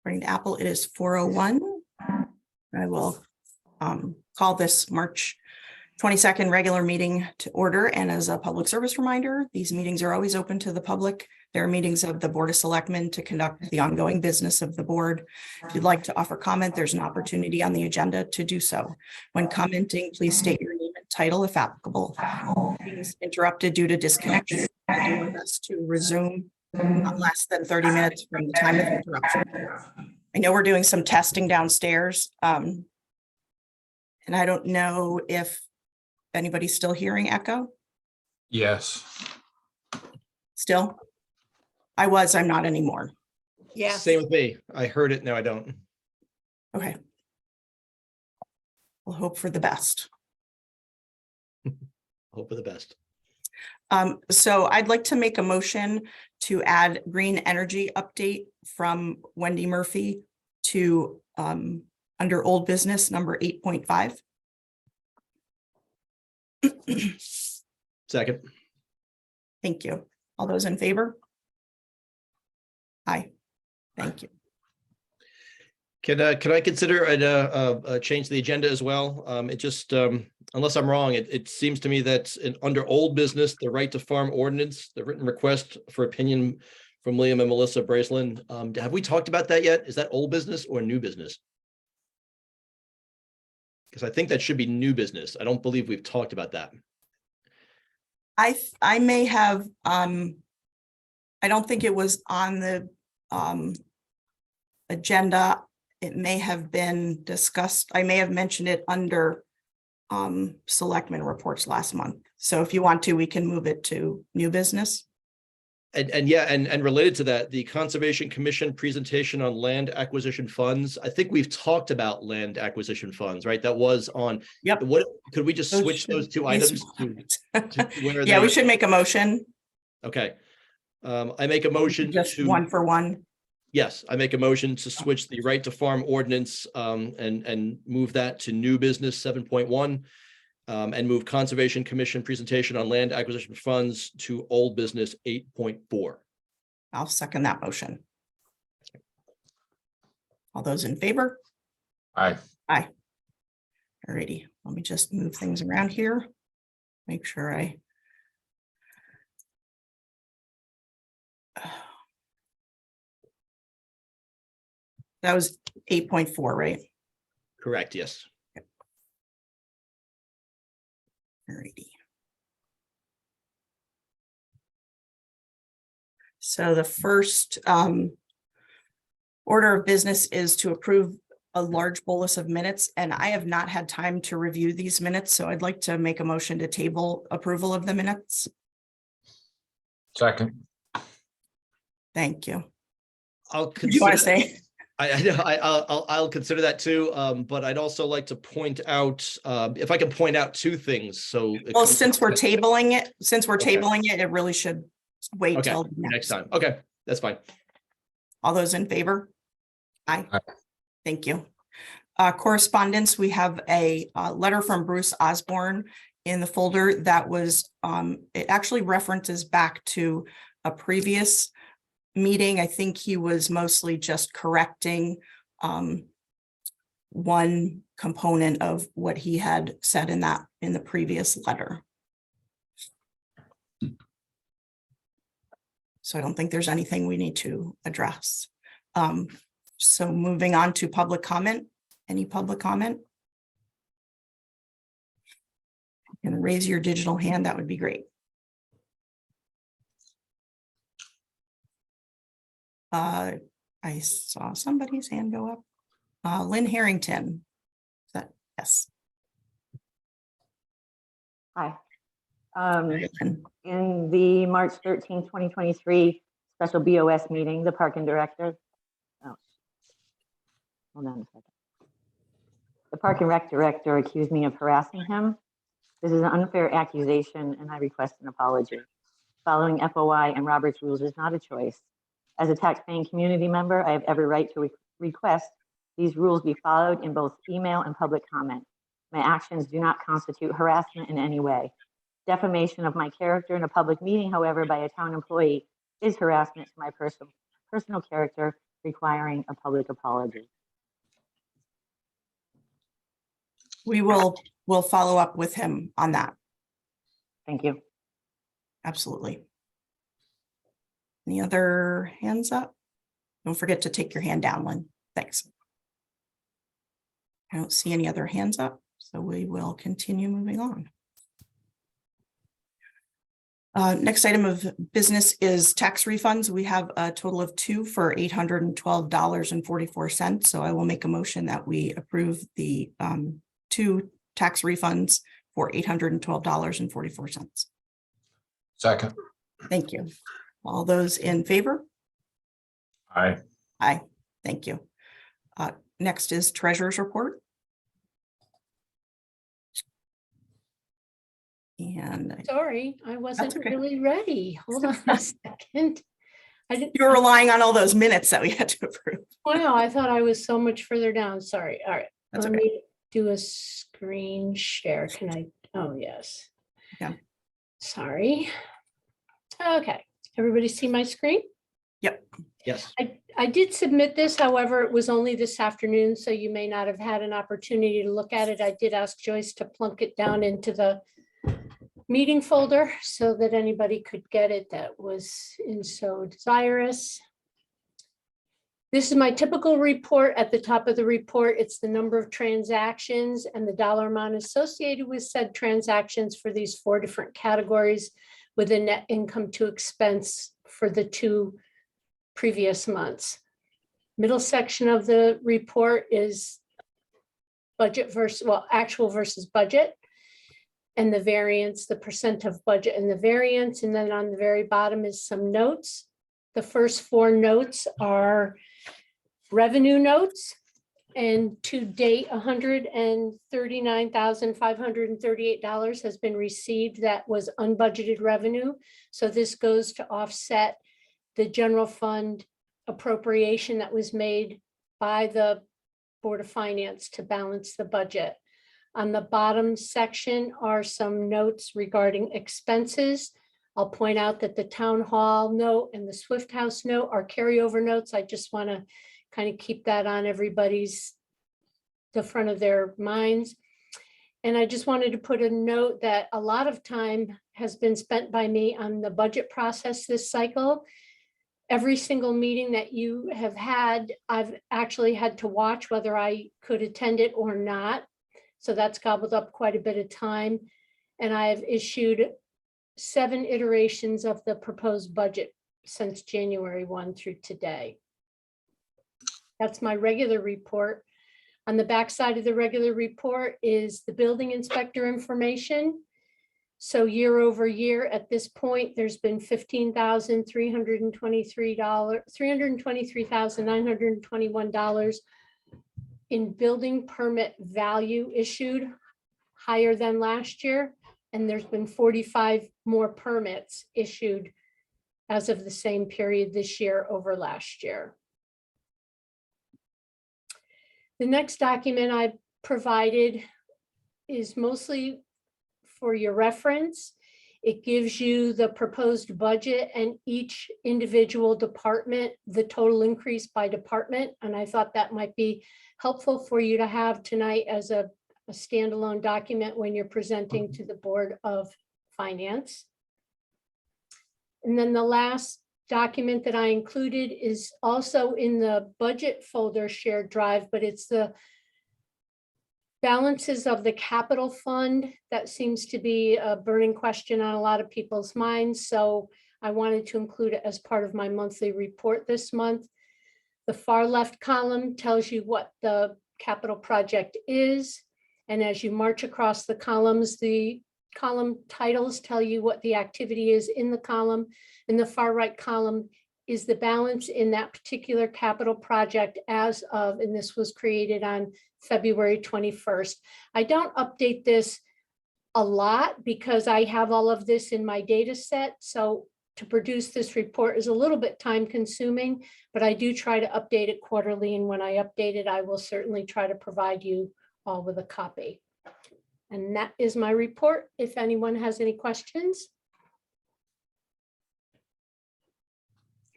According to Apple, it is 4:01. I will call this March 22nd regular meeting to order. And as a public service reminder, these meetings are always open to the public. There are meetings of the Board of Selectmen to conduct the ongoing business of the board. If you'd like to offer comment, there's an opportunity on the agenda to do so. When commenting, please state your name and title if applicable. Meetings interrupted due to disconnection. I'll do my best to resume not less than 30 minutes from the time of interruption. I know we're doing some testing downstairs. And I don't know if anybody's still hearing echo. Yes. Still? I'm not anymore. Yeah. Same with me. I heard it. Now I don't. Okay. We'll hope for the best. Hope for the best. So I'd like to make a motion to add green energy update from Wendy Murphy to under old business number 8.5. Second. Thank you. All those in favor? Aye. Thank you. Can I consider a change to the agenda as well? It just, unless I'm wrong, it seems to me that under old business, the right to farm ordinance, the written request for opinion from William and Melissa Braceland. Have we talked about that yet? Is that old business or new business? Because I think that should be new business. I don't believe we've talked about that. I may have, I don't think it was on the agenda. It may have been discussed. I may have mentioned it under Selectmen reports last month. So if you want to, we can move it to new business. And related to that, the Conservation Commission presentation on land acquisition funds. I think we've talked about land acquisition funds, right? That was on. Yep. What could we just switch those two items to where Yeah, they, we should make a motion. Okay. I make a motion Just to one for one. Yes, I make a motion to switch the right to farm ordinance and move that to new business 7.1 and move Conservation Commission presentation on land acquisition funds to old business 8.4. I'll second that motion. All those in favor? Aye. Aye. Alrighty, let me just move things around here. Make sure I. That was 8.4, right? Correct, yes. Alrighty. So the first order of business is to approve a large bolus of minutes, and I have not had time to review these minutes, so I'd like to make a motion to table approval of the minutes. Second. Thank you. I'll Do you want to consider, say? I'll consider that too, but I'd also like to point out, if I can point out two things. So, Well, since we're tabling it, Okay. it really should wait okay, till next time. Okay, that's fine. All those in favor? Aye. Aye. Thank you. Correspondence, we have a letter from Bruce Osborne in the folder that was, it actually references back to a previous meeting. I think he was mostly just correcting one component of what he had said in the previous letter. So I don't think there's anything we need to address. So moving on to public comment. Any public comment? You can raise your digital hand, that would be great. I saw somebody's hand go up. Lynn Harrington. Is that yes? Hi. Lynn. In the March 13, 2023 special BOS meeting, the parking director, hold on a second. The park and rec director accused me of harassing him. This is an unfair accusation and I request an apology. Following FOI and Robert's rules is not a choice. As a taxpaying community member, I have every right to request these rules be followed in both email and public comment. My actions do not constitute harassment in any way. Defamation of my character in a public meeting, however, by a town employee is harassment to my personal character, requiring a public apology. We'll follow up with him on that. Thank you. Absolutely. Any other hands up? Don't forget to take your hand down, Lynn. Thanks. I don't see any other hands up, so we will continue moving on. Next item of business is tax refunds. We have a total of 2 for $812.44. So I will make a motion that we approve the 2 tax refunds for $812.44. Second. Thank you. All those in favor? Aye. Aye. Thank you. Next is treasurer's report. And Sorry, I wasn't okay. really ready. Hold on a second. I didn't. you're relying on all those minutes that we had to approve. Wow, I thought I was so much further down. Sorry. All right. That's Let okay. me do a screen share. Can I? Oh, yes. Yeah. Sorry. Okay. Everybody see my screen? Yep. Yes. I did submit this, however, it was only this afternoon, so you may not have had an opportunity to look at it. I did ask Joyce to plunk it down into the meeting folder so that anybody could get it that was in so desirous. This is my typical report. At the top of the report, it's the number of transactions and the dollar amount associated with said transactions for these 4 different categories with a net income to expense for the 2 previous months. Middle section of the report is budget versus, well, actual versus budget, and the variance, the percent of budget and the variance. And then on the very bottom is some notes. The first 4 notes are revenue notes, and to date, $139,538 has been received that was unbudgeted revenue. So this goes to offset the general fund appropriation that was made by the Board of Finance to balance the budget. On the bottom section are some notes regarding expenses. I'll point out that the town hall note and the Swift House note are carryover notes. I just want to kind of keep that on everybody's, the front of their minds. And I just wanted to put a note that a lot of time has been spent by me on the budget process this cycle. Every single meeting that you have had, I've actually had to watch whether I could attend it or not. So that's gobbled up quite a bit of time. And I've issued 7 iterations of the proposed budget since January 1 through today. That's my regular report. On the back side of the regular report is the building inspector information. So year over year, at this point, there's been $323,921 in building permit value issued, higher than last year. And there's been 45 more permits issued as of the same period this year over last year. The next document I provided is mostly for your reference. It gives you the proposed budget and each individual department, the total increase by department. And I thought that might be helpful for you to have tonight as a standalone document when you're presenting to the Board of Finance. And then the last document that I included is also in the budget folder shared drive, but it's the balances of the capital fund. That seems to be a burning question on a lot of people's minds. So I wanted to include it as part of my monthly report this month. The far left column tells you what the capital project is. And as you march across the columns, the column titles tell you what the activity is in the column. And the far right column is the balance in that particular capital project as of, and this was created on February 21st. I don't update this a lot because I have all of this in my data set. So to produce this report is a little bit time consuming, but I do try to update it quarterly. And when I update it, I will certainly try to provide you all with a copy. And that is my report. If anyone has any questions.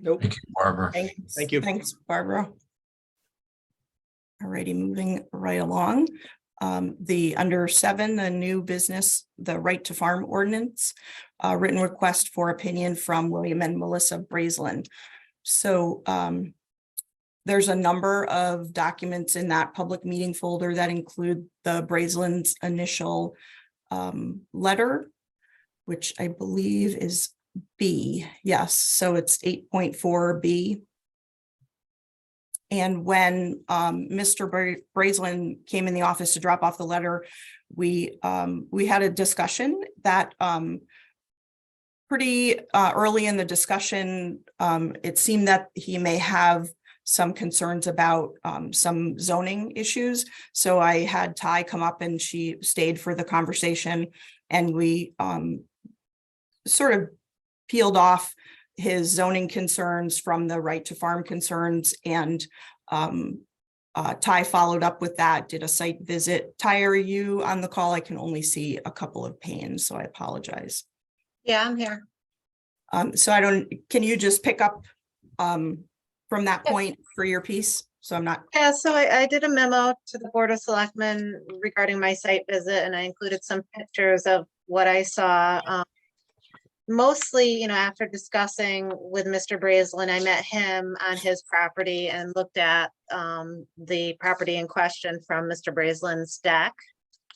Nope. Thank you, Barbara. Thanks. Thank you. Thanks, Barbara. Alrighty, moving right along. The under 7, the new business, the right to farm ordinance, written request for opinion from William and Melissa Brazelin. So there's a number of documents in that public meeting folder that include the Brazelin's initial letter, which I believe is B. Yes, so it's 8.4B. And when Mr. Brazelin came in the office to drop off the letter, we had a discussion that pretty early in the discussion, it seemed that he may have some concerns about some zoning issues. So I had Ty come up and she stayed for the conversation, and we sort of peeled off his zoning concerns from the right to farm concerns, and Ty followed up with that, did a site visit. Ty, are you on the call? I can only see a couple of panes, so I apologize. Yeah, I'm here. So can you just pick up from that Yes. point for your piece? So I'm not, Yeah, so I did a memo to the Board of Selectmen regarding my site visit, and I included some pictures of what I saw. Mostly, after discussing with Mr. Brazelin, I met him on his property and looked at the property in question from Mr. Brazelin's deck.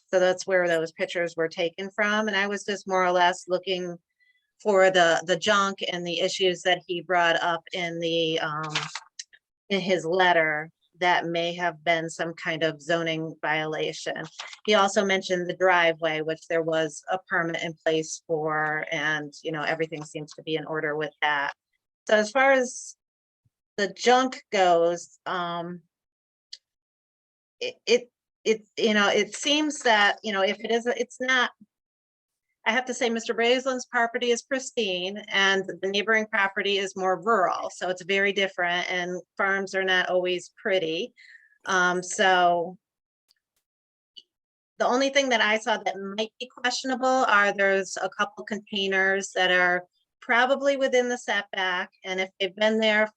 So that's where those pictures were taken from, and I was just more or less looking for the junk and the issues that he brought up in his letter that may have been some kind of zoning violation. He also mentioned the driveway, which there was a permit in place for, and everything seems to be in order with that. So as far as the junk goes, it seems that if it is, it's not. I have to say, Mr. Brazelin's property is pristine and the neighboring property is more rural. So it's very different, and farms are not always pretty. So the only thing that I saw that might be questionable there's a couple containers that are probably within the setback. And if they've been there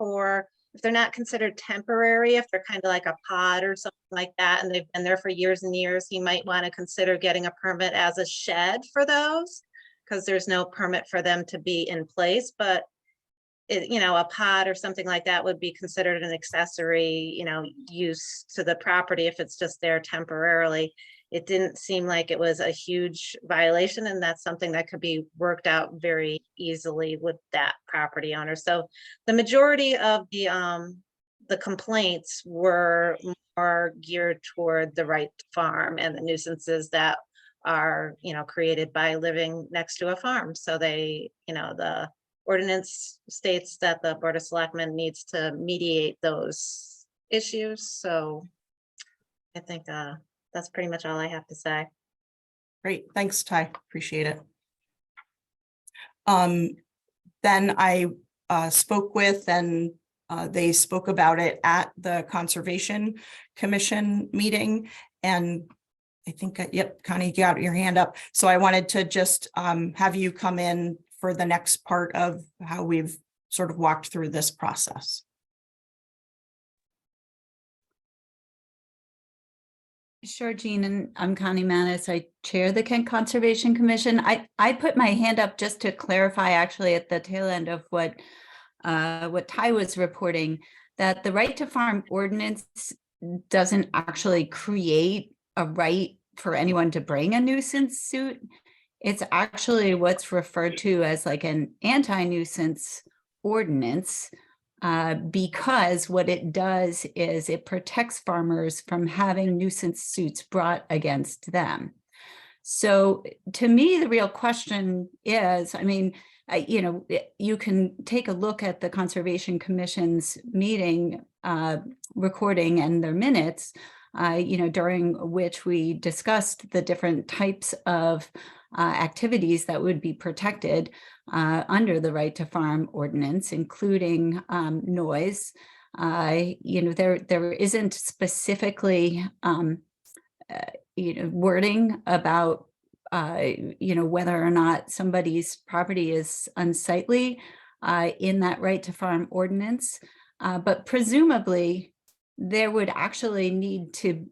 if they're not considered temporary, if they're kind of like a pod or something like that, and they've been there for years and years, he might want to consider getting a permit as a shed for those, because there's no permit for them to be in place. But a pod or something like that would be considered an accessory, use to the property if it's just there temporarily. It didn't seem like it was a huge violation, and that's something that could be worked out very easily with that property owner. So the majority of the complaints were more geared toward the right to farm and the nuisances that are, created by living next to a farm. So the ordinance states that the Board of Selectmen needs to mediate those issues. So I think that's pretty much all I have to say. great. Thanks, Ty. Appreciate it. Then I spoke with, and they spoke about it at the Conservation Commission meeting. And I think, yep, Connie, you got your hand up. So I wanted to just have you come in for the next part of how we've sort of walked through this process. Sure, Jean, and I'm Connie Manis. I chair the Kent Conservation Commission. I put my hand up just to clarify, actually, at the tail end of what Ty was reporting, that the right to farm ordinance doesn't actually create a right for anyone to bring a nuisance suit. It's actually what's referred to as like an anti-nuisance ordinance. Because what it does is it protects farmers from having nuisance suits brought against them. So to me, the real question is, you can take a look at the Conservation Commission's meeting recording and their minutes, during which we discussed the different types of activities that would be protected under the right to farm ordinance, including noise. There isn't specifically wording about whether or not somebody's property is unsightly. in that right to farm ordinance. But presumably there would actually need to,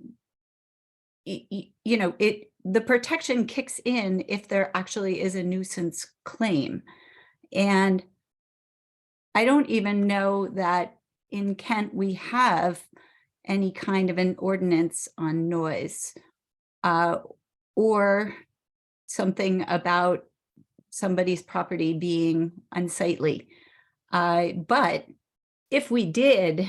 the protection kicks in if there actually is a nuisance claim. And I don't even know that in Kent we have any kind of an ordinance on noise, or something about somebody's property being unsightly. But if we did,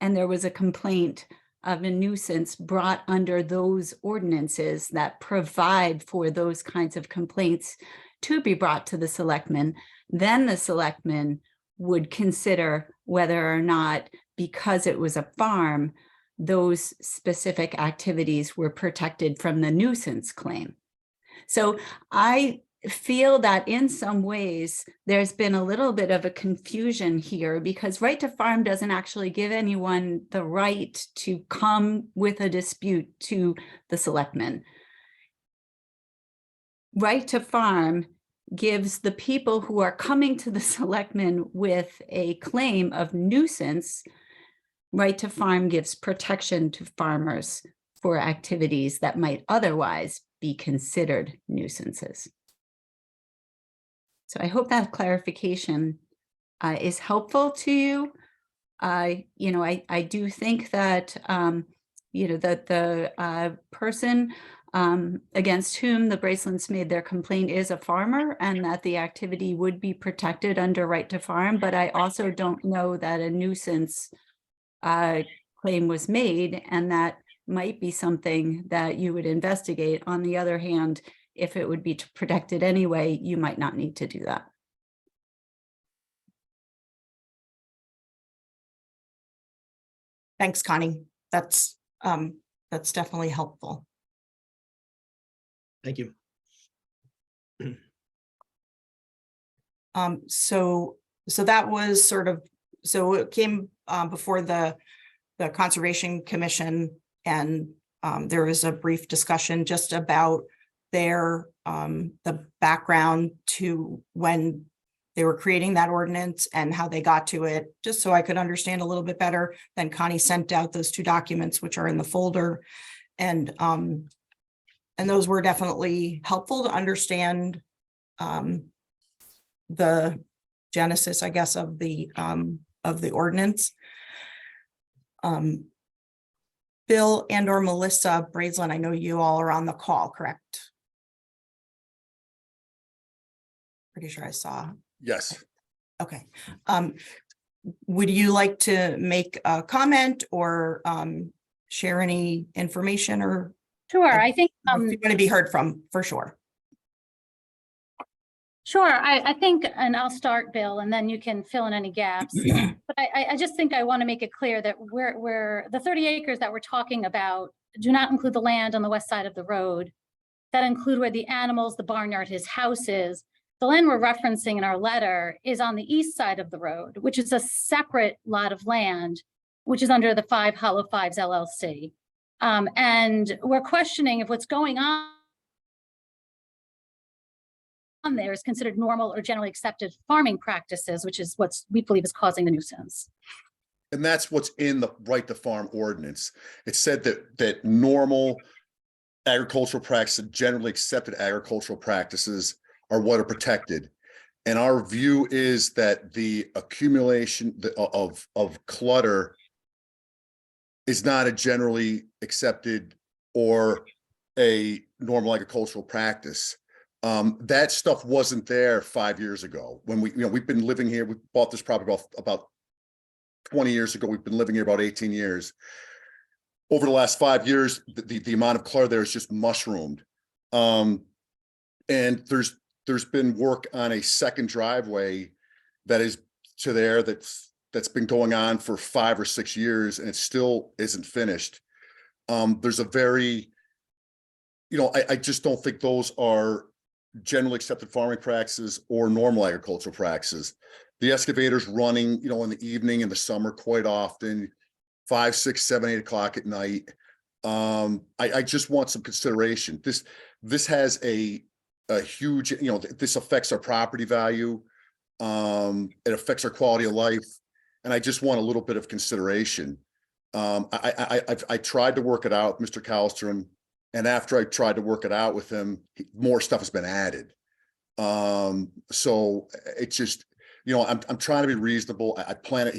and there was a complaint of a nuisance brought under those ordinances that provide for those kinds of complaints to be brought to the selectmen, then the selectmen would consider whether or not, because it was a farm, those specific activities were protected from the nuisance claim. So I feel that in some ways there's been a little bit of a confusion here, because right to farm doesn't actually give anyone the right to come with a dispute to the selectmen. Right to farm gives the people who are coming to the selectmen with a claim of nuisance. Right to farm gives protection to farmers for activities that might otherwise be considered nuisances. So I hope that clarification is helpful to you. I do think that, that the person against whom the Bracelands made their complaint is a farmer, and that the activity would be protected under right to farm. But I also don't know that a nuisance claim was made, and that might be something that you would investigate. On the other hand, if it would be protected anyway, you might not need to do that. Thanks, Connie. That's definitely helpful. Thank you. So that was sort of, so it came before the Conservation Commission, and there was a brief discussion just about their the background to when they were creating that ordinance and how they got to it, just so I could understand a little bit better. Then Connie sent out those 2 documents, which are in the folder, and those were definitely helpful to understand the genesis, I guess, of the ordinance. Bill and or Melissa Braceland, I know you all are on the call, correct? Pretty sure I saw. Yes. Okay. Would you like to make a comment or share any information, or Sure, I think, if you want to be heard from, for sure? sure, I think, and I'll start, Bill, and then you can fill in any gaps. But I just think I want to make it clear that we're the 30 acres that we're talking about do not include the land on the west side of the road. That include where the animals, the barnyard, his house is. The land we're referencing in our letter is on the east side of the road, which is a separate lot of land, which is under the 5 Hollow Fives LLC. And we're questioning if what's going on there is considered normal or generally accepted farming practices, which is what we believe is causing the nuisance. And that's what's in the right to farm ordinance. It said that normal agricultural practices, generally accepted agricultural practices, are what are protected. And our view is that the accumulation of clutter is not a generally accepted or a normal agricultural practice. That stuff wasn't there 5 years ago when we've been living here. We bought this property about 20 years ago. We've been living here about 18 years. Over the last 5 years, the amount of clutter there is just mushroomed. And there's been work on a second driveway that is to there that's been going on for 5 or 6 years, and it still isn't finished. There's a very, I just don't think those are generally accepted farming practices or normal agricultural practices. The excavator's running, in the evening, in the summer, quite often, 5, 6, 7, 8 o'clock at night. I just want some consideration. This has a huge, this affects our property value. It affects our quality of life. And I just want a little bit of consideration. I tried to work it out, Mr. Kallstrom, and after I tried to work it out with him, more stuff has been added. So it's just, you know, I'm trying to be reasonable. I planted,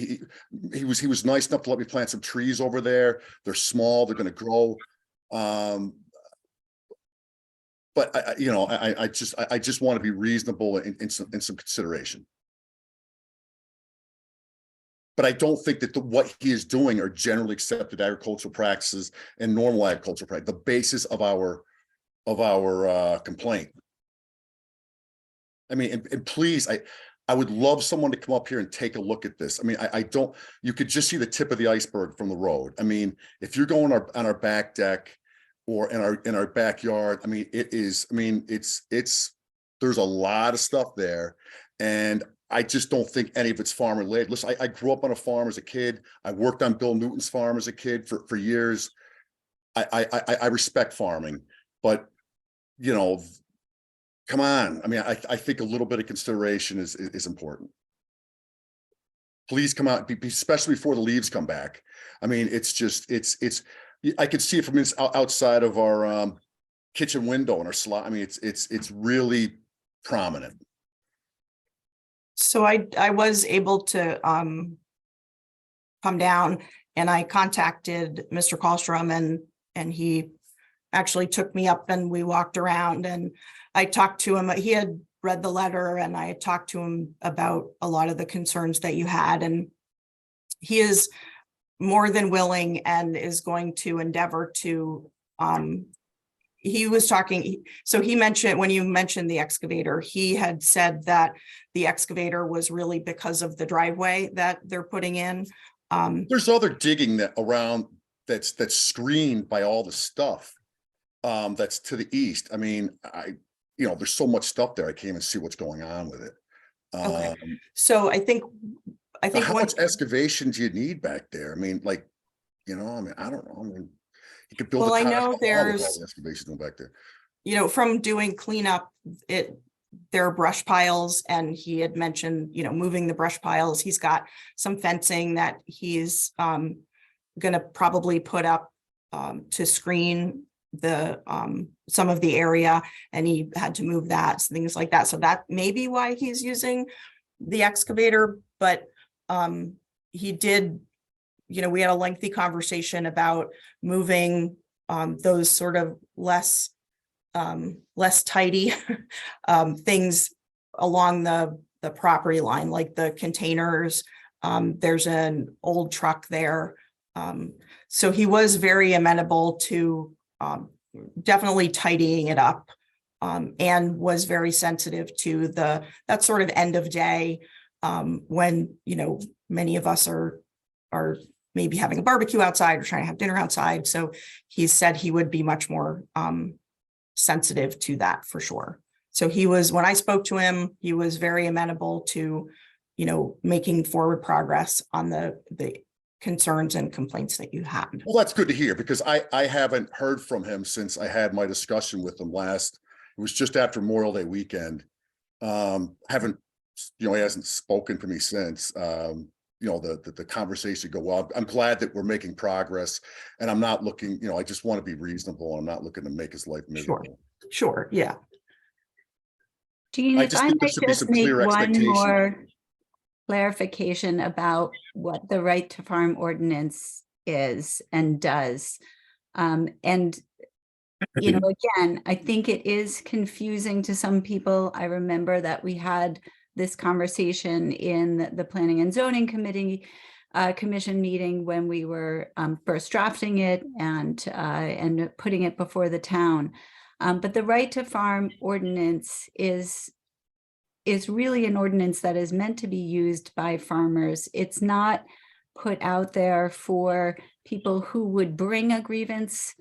he was nice enough to let me plant some trees over there. They're small, they're going to grow. But I just want to be reasonable in some consideration. But I don't think that what he is doing are generally accepted agricultural practices and normal agricultural practice, the basis of our complaint. I mean, and please, I would love someone to come up here and take a look at this. I mean, I don't, you could just see the tip of the iceberg from the road. I mean, if you're going on our back deck or in our backyard, I mean, it's there's a lot of stuff there. And I just don't think any of it's farm related. Listen, I grew up on a farm as a kid. I worked on Bill Newton's farm as a kid for years. I respect farming, but you know, come on. I mean, I think a little bit of consideration is important. Please come out, especially before the leaves come back. I mean, it's just, I could see it from outside of our kitchen window and our slot. I mean, it's really prominent. So I was able to come down and I contacted Mr. Kallstrom and he actually took me up and we walked around and I talked to him. He had read the letter and I had talked to him about a lot of the concerns that you had, and he is more than willing and is going to endeavor to he was talking, so he mentioned, when you mentioned the excavator, he had said that the excavator was really because of the driveway that they're putting in. There's other digging that around that's screened by all the stuff that's to the east. I mean, there's so much stuff there. I can't even see what's going on with it. Okay. So I think how much excavation do you need back there? I mean, like, I mean, I don't know. I mean, you could build. Well, I know all there's the excavation back there. From doing cleanup, there are brush piles, and he had mentioned, moving the brush piles. He's got some fencing that he's going to probably put up to screen the some of the area, and he had to move that, things like that. So that may be why he's using the excavator, but he did, we had a lengthy conversation about moving those sort of less tidy things along the property line, like the containers. There's an old truck there. So he was very amenable to definitely tidying it up, and was very sensitive to that sort of end of day when, many of us are maybe having a barbecue outside or trying to have dinner outside. So he said he would be much more sensitive to that for sure. So when I spoke to him, he was very amenable to, making forward progress on the concerns and complaints that you had. Well, that's good to hear, because I haven't heard from him since I had my discussion with him last. It was just after Memorial Day weekend. He hasn't spoken to me since. The conversation go well. I'm glad that we're making progress, and I'm not looking, I just want to be reasonable. I'm not looking to make his life miserable. Sure. Yeah. Jean, I if just I think there might should be just some make clear one expectation. more clarification about what the right to farm ordinance is and does. Again, I think it is confusing to some people. I remember that we had this conversation in the Planning and Zoning Committee Commission meeting when we were first drafting it and putting it before the town. But the right to farm ordinance is really an ordinance that is meant to be used by farmers. It's not put out there for people who would bring a grievance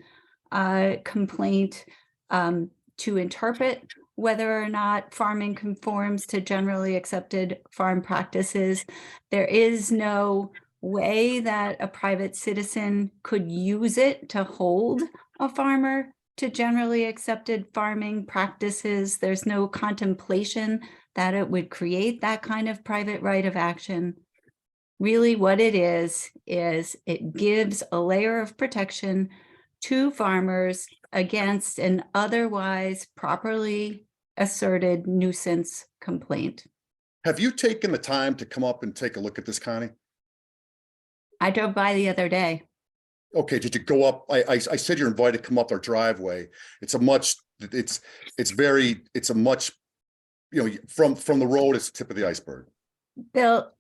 complaint to interpret whether or not farming conforms to generally accepted farm practices. There is no way that a private citizen could use it to hold a farmer to generally accepted farming practices. There's no contemplation that it would create that kind of private right of action. Really what it is it gives a layer of protection to farmers against an otherwise properly asserted nuisance complaint. Have you taken the time to come up and take a look at this, Connie? I drove by the other day. Okay, did you go up? I said you're invited to come up our driveway. It's a much, it's a much, you know, from the road, it's the tip of the iceberg. Bill,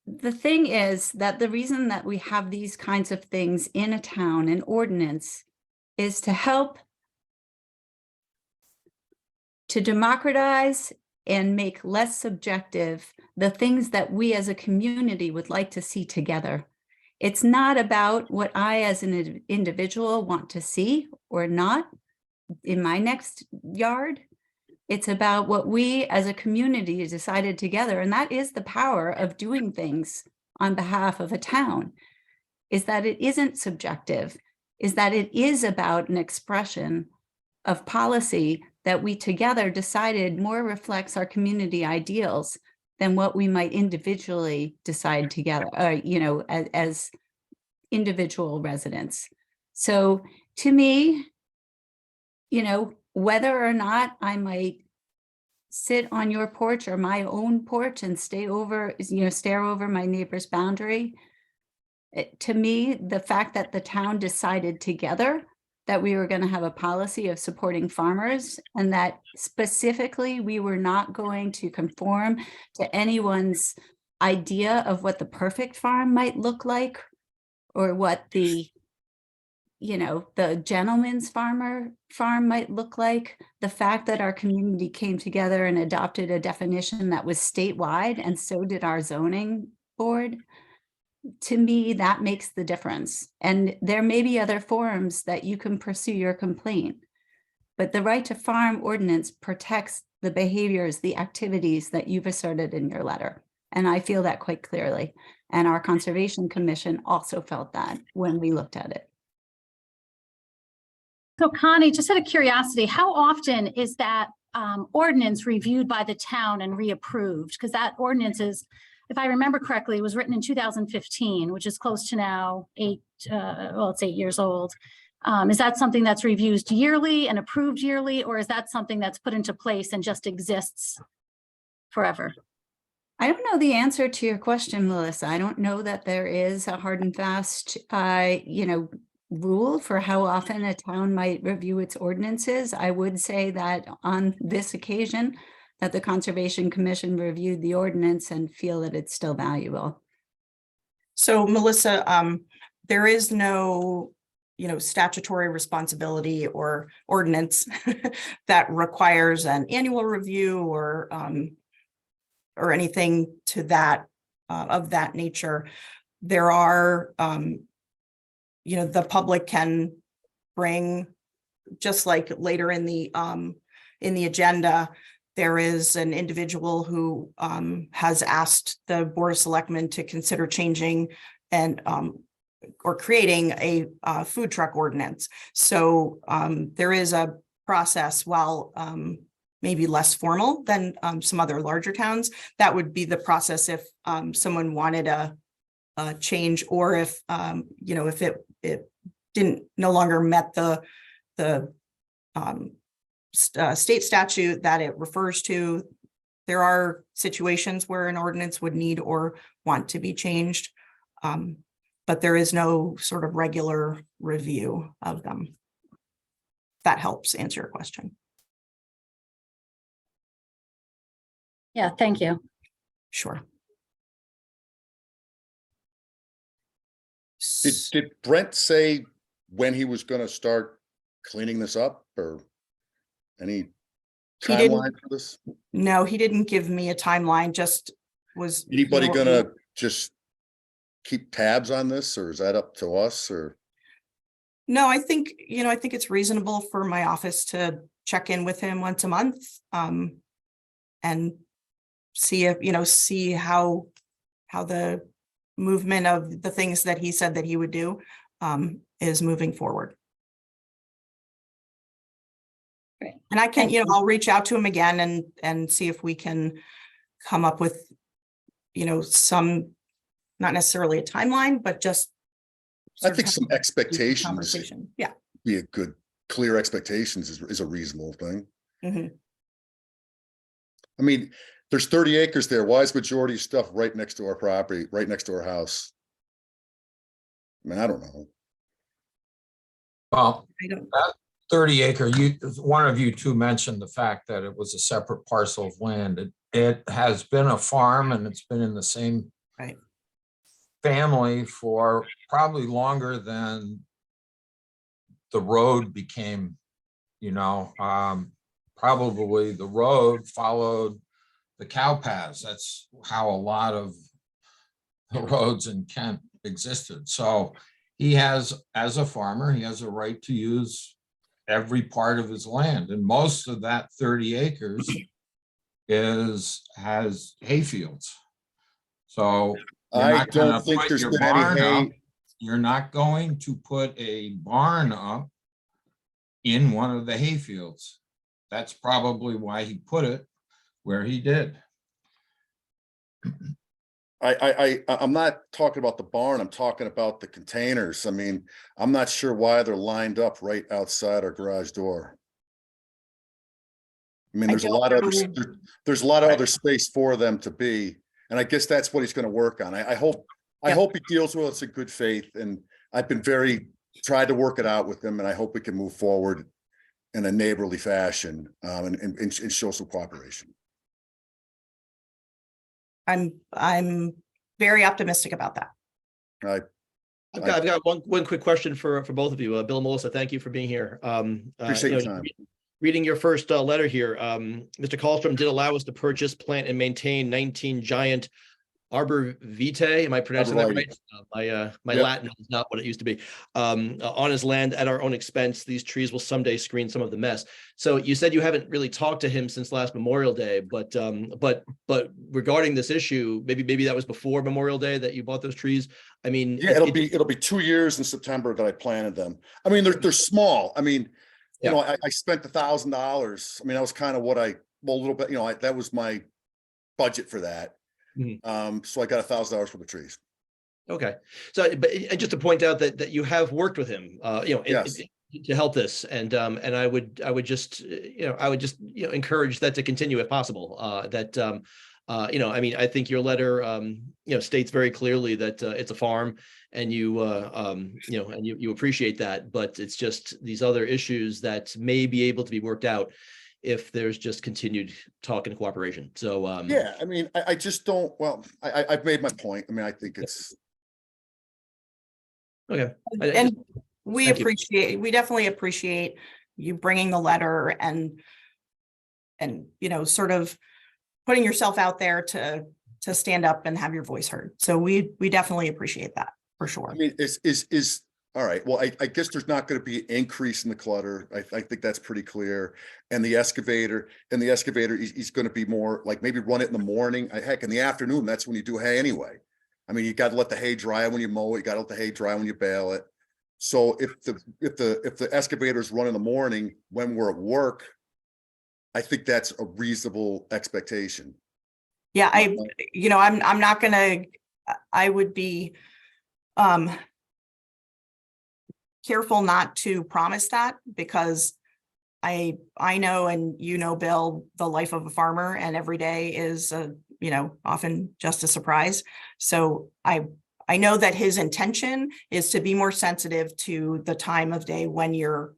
the thing is that the reason that we have these kinds of things in a town, an ordinance, is to help to democratize and make less subjective the things that we as a community would like to see together. It's not about what I as an individual want to see or not in my next yard. It's about what we as a community decided together. And that is the power of doing things on behalf of a town, is that it isn't subjective, is that it is about an expression of policy that we together decided more reflects our community ideals than what we might individually decide together, you know, as individual residents. So to me, you know, whether or not I might sit on your porch or my own porch and stay over, you know, stare over my neighbor's boundary, to me, the fact that the town decided together that we were going to have a policy of supporting farmers and that specifically we were not going to conform to anyone's idea of what the perfect farm might look like or what the, you know, the gentleman's farm might look like. The fact that our community came together and adopted a definition that was statewide, and so did our zoning board, to me, that makes the difference. And there may be other forms that you can pursue your complaint, but the right to farm ordinance protects the behaviors, the activities that you've asserted in your letter. And I feel that quite clearly. And our Conservation Commission also felt that when we looked at it. So Connie, just out of curiosity, how often is that ordinance reviewed by the town and reapproved? Because that ordinance is, if I remember correctly, was written in 2015, which is close to now it's 8 years old. Is that something that's reviewed yearly and approved yearly, or is that something that's put into place and just exists forever? I don't know the answer to your question, Melissa. I don't know that there is a hard and fast, you know, rule for how often a town might review its ordinances. I would say that on this occasion, that the Conservation Commission reviewed the ordinance and feel that it's still valuable. So Melissa, there is no, you know, statutory responsibility or ordinance that requires an annual review or anything to that of that nature. There are, you know, the public can bring, just like later in the agenda, there is an individual who has asked the Board of Selectmen to consider changing and or creating a food truck ordinance. So there is a process, while maybe less formal than some other larger towns. That would be the process if someone wanted a change, or if you know, if it didn't no longer met the state statute that it refers to. There are situations where an ordinance would need or want to be changed, but there is no sort of regular review of them. That helps answer your question. Yeah, thank you. Sure. Did Brent say when he was going to start cleaning this up, or any He didn't. timeline for this? No, he didn't give me a timeline, just was. Anybody you know, gonna just keep tabs on this, or is that up to us, or? No, I think, you know, I think it's reasonable for my office to check in with him once a month and see if, you know, see how the movement of the things that he said that he would do is moving forward. Great. And I can, Thank you. I'll reach out to him again and see if we can come up with, some, not necessarily a timeline, but just. I sort of think have some a expectations, Conversation, yeah. be a good, clear expectations is a reasonable thing. Mhm. I mean, there's 30 acres there. Why is majority of stuff right next to our property, right next to our house? I mean, I don't know. Well, I don't, 30 acre, one of you two mentioned the fact that it was a separate parcel of land. It has been a farm and it's been in the same right, family for probably longer than the road became, probably the road followed the cow paths. That's how a lot of the roads in Kent existed. So he has, as a farmer, he has a right to use every part of his land, and most of that 30 acres has hay fields. So you're I not don't gonna think put there's your been any barn up. hay. You're not going to put a barn up in one of the hay fields. That's probably why he put it where he did. I'm not talking about the barn. I'm talking about the containers. I mean, I'm not sure why they're lined up right outside our garage door. I mean, I there's a don't lot of, know. there's a lot of other space for them to be. And I guess that's what he's going to work on. I hope Yep. he deals with us in good faith. And I've been tried to work it out with him, and I hope we can move forward in a neighborly fashion, and show some cooperation. I'm very optimistic about that. I've got one quick question for both of you. Bill and Melissa, thank you for being here. Appreciate your time. Reading your first letter here, Mr. Kallstrom did allow us to purchase, plant, and maintain 19 giant arbor vitae. Am I pronouncing that Arborvitae. right? My Yep. Latin is not what it used to be. On his land at our own expense. These trees will someday screen some of the mess. So you said you haven't really talked to him since last Memorial Day, but regarding this issue, maybe that was before Memorial Day that you bought those trees. I mean, Yeah, it'll be 2 years in September that I planted them. I mean, they're small. I mean, I spent $1,000. I mean, that was kind of what a little bit, that was my budget for that. Mhm. So I got $1,000 for the trees. Okay, so and just to point out that you have worked with him, Yes. to help this, and I would just encourage that to continue if possible. I mean, I think your letter states very clearly that it's a farm, and you appreciate that, but it's just these other issues that may be able to be worked out if there's just continued talk and cooperation. So Yeah, I mean, I just don't. Well, I've made my point. I mean, I think it's okay. And we Thank you. we definitely appreciate you bringing the letter and sort of putting yourself out there to stand up and have your voice heard. So we definitely appreciate that for sure. I mean, is all right. Well, I guess there's not going to be an increase in the clutter. I think that's pretty clear. And the excavator, he's going to be more like maybe run it in the morning. Heck, in the afternoon, that's when you do hay anyway. I mean, you got to let the hay dry when you mow it. You got to let the hay dry when you bale it. So if the excavators run in the morning when we're at work, I think that's a reasonable expectation. Yeah, I'm not gonna, I would be careful not to promise that, because I know, and Bill, the life of a farmer, and every day is often just a surprise. So I know that his intention is to be more sensitive to the time of day when you're,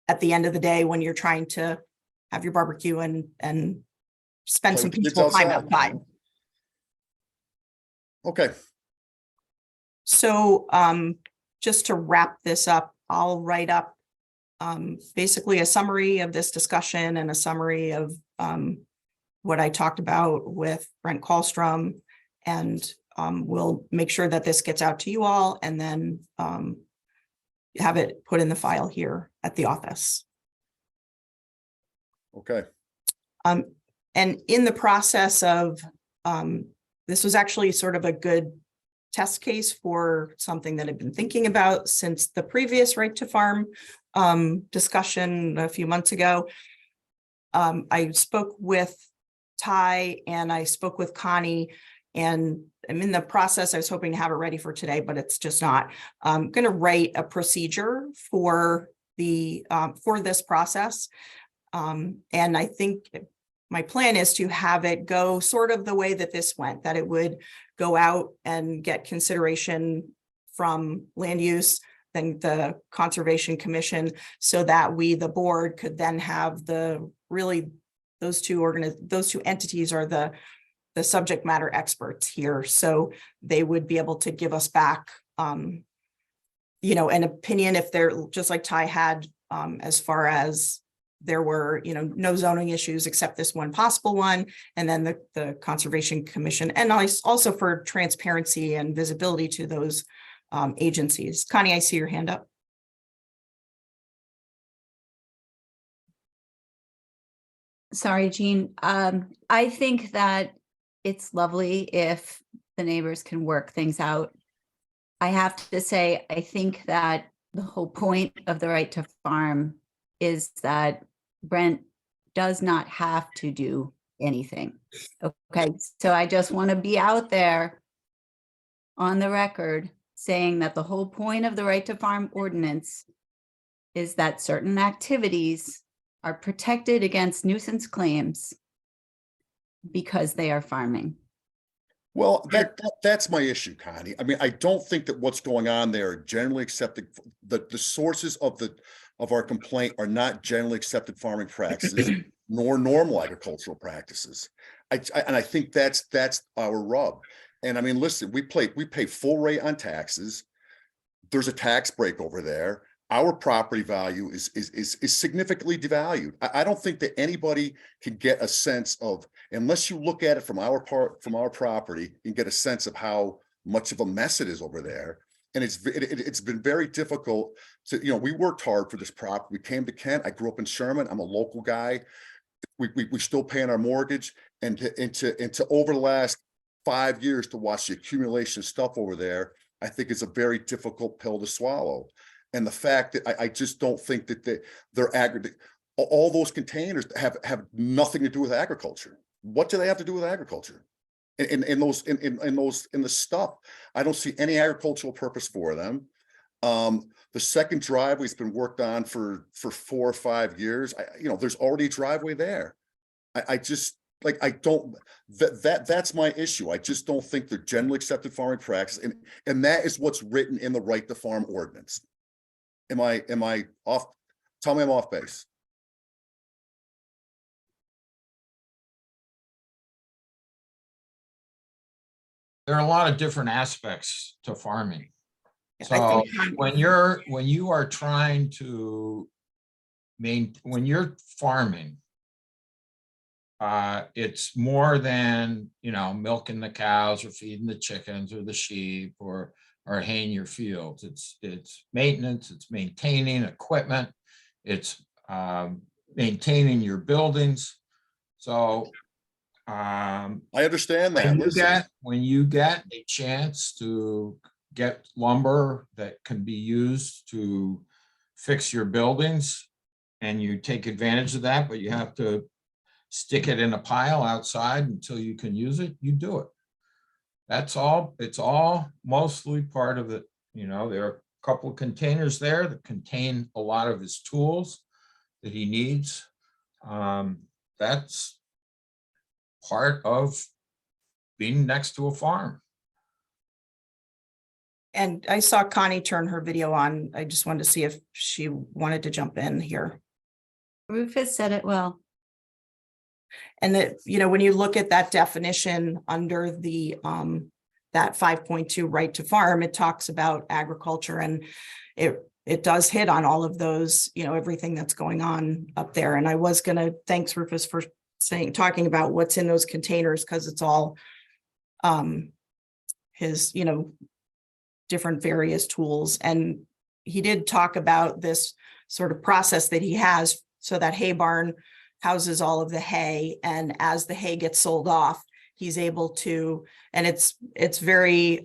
at the end of the day, when you're trying to have your barbecue and spend Play some with the kids peaceful time outside. outside. Okay. So just to wrap this up, I'll write up basically a summary of this discussion and a summary of what I talked about with Brent Kallstrom, and we'll make sure that this gets out to you all, and then have it put in the file here at the office. Okay. And in the process of, this was actually sort of a good test case for something that I've been thinking about since the previous right to farm discussion a few months ago. I spoke with Ty and I spoke with Connie, and I'm in the process. I was hoping to have it ready for today, but it's just not. I'm going to write a procedure for the for this process. And I think my plan is to have it go sort of the way that this went, that it would go out and get consideration from land use, then the Conservation Commission, so that we, the board, could then have the really those two entities are the subject matter experts here. So they would be able to give us back, you know, an opinion if they're just like Ty had, as far as there were, you know, no zoning issues except this one possible one, and then the Conservation Commission, and also for transparency and visibility to those agencies. Connie, I see your hand up. Sorry, Jean. I think that it's lovely if the neighbors can work things out. I have to say, I think that the whole point of the right to farm is that Brent does not have to do anything. Okay, so I just want to be out there on the record saying that the whole point of the right to farm ordinance is that certain activities are protected against nuisance claims because they are farming. Well, that's my issue, Connie. I mean, I don't think that what's going on there are generally accepted. The sources of our complaint are not generally accepted farming practices nor normal agricultural practices. And I think that's our rub. And I mean, listen, we pay full rate on taxes. There's a tax break over there. Our property value is significantly devalued. I don't think that anybody can get a sense of, unless you look at it from our property, you can get a sense of how much of a mess it is over there. And it's been very difficult to, you know, we worked hard for this property. We came to Kent. I grew up in Sherman. I'm a local guy. We're still paying our mortgage, and to over the last 5 years to watch the accumulation of stuff over there, I think it's a very difficult pill to swallow. And the fact that I just don't think that they're all those containers have nothing to do with agriculture. What do they have to do with agriculture? In the stuff, I don't see any agricultural purpose for them. The second driveway's been worked on for 4 or 5 years. You know, there's already a driveway there. That's my issue. I just don't think they're generally accepted farming practice, and that is what's written in the right to farm ordinance. Am I off? Tell me I'm off base. There are a lot of different aspects to farming. I So think when you are trying to when you're farming, it's more than, you know, milking the cows or feeding the chickens or the sheep or haying your fields. It's maintenance, it's maintaining equipment, it's maintaining your buildings. So I understand that. When you get a chance to get lumber that can be used to fix your buildings, and you take advantage of that, but you have to stick it in a pile outside until you can use it, you do it. That's all. It's all mostly part of it. You know, there are a couple of containers there that contain a lot of his tools that he needs. That's part of being next to a farm. And I saw Connie turn her video on. I just wanted to see if she wanted to jump in here. Rufus said it well. And that, you know, when you look at that definition under the that 5.2 right to farm, it talks about agriculture, and it does hit on all of those, you know, everything that's going on up there. And I was gonna, thanks Rufus for talking about what's in those containers, because it's all his, you know, different various tools. And he did talk about this sort of process that he has, so that hay barn houses all of the hay, and as the hay gets sold off, he's able to, and it's very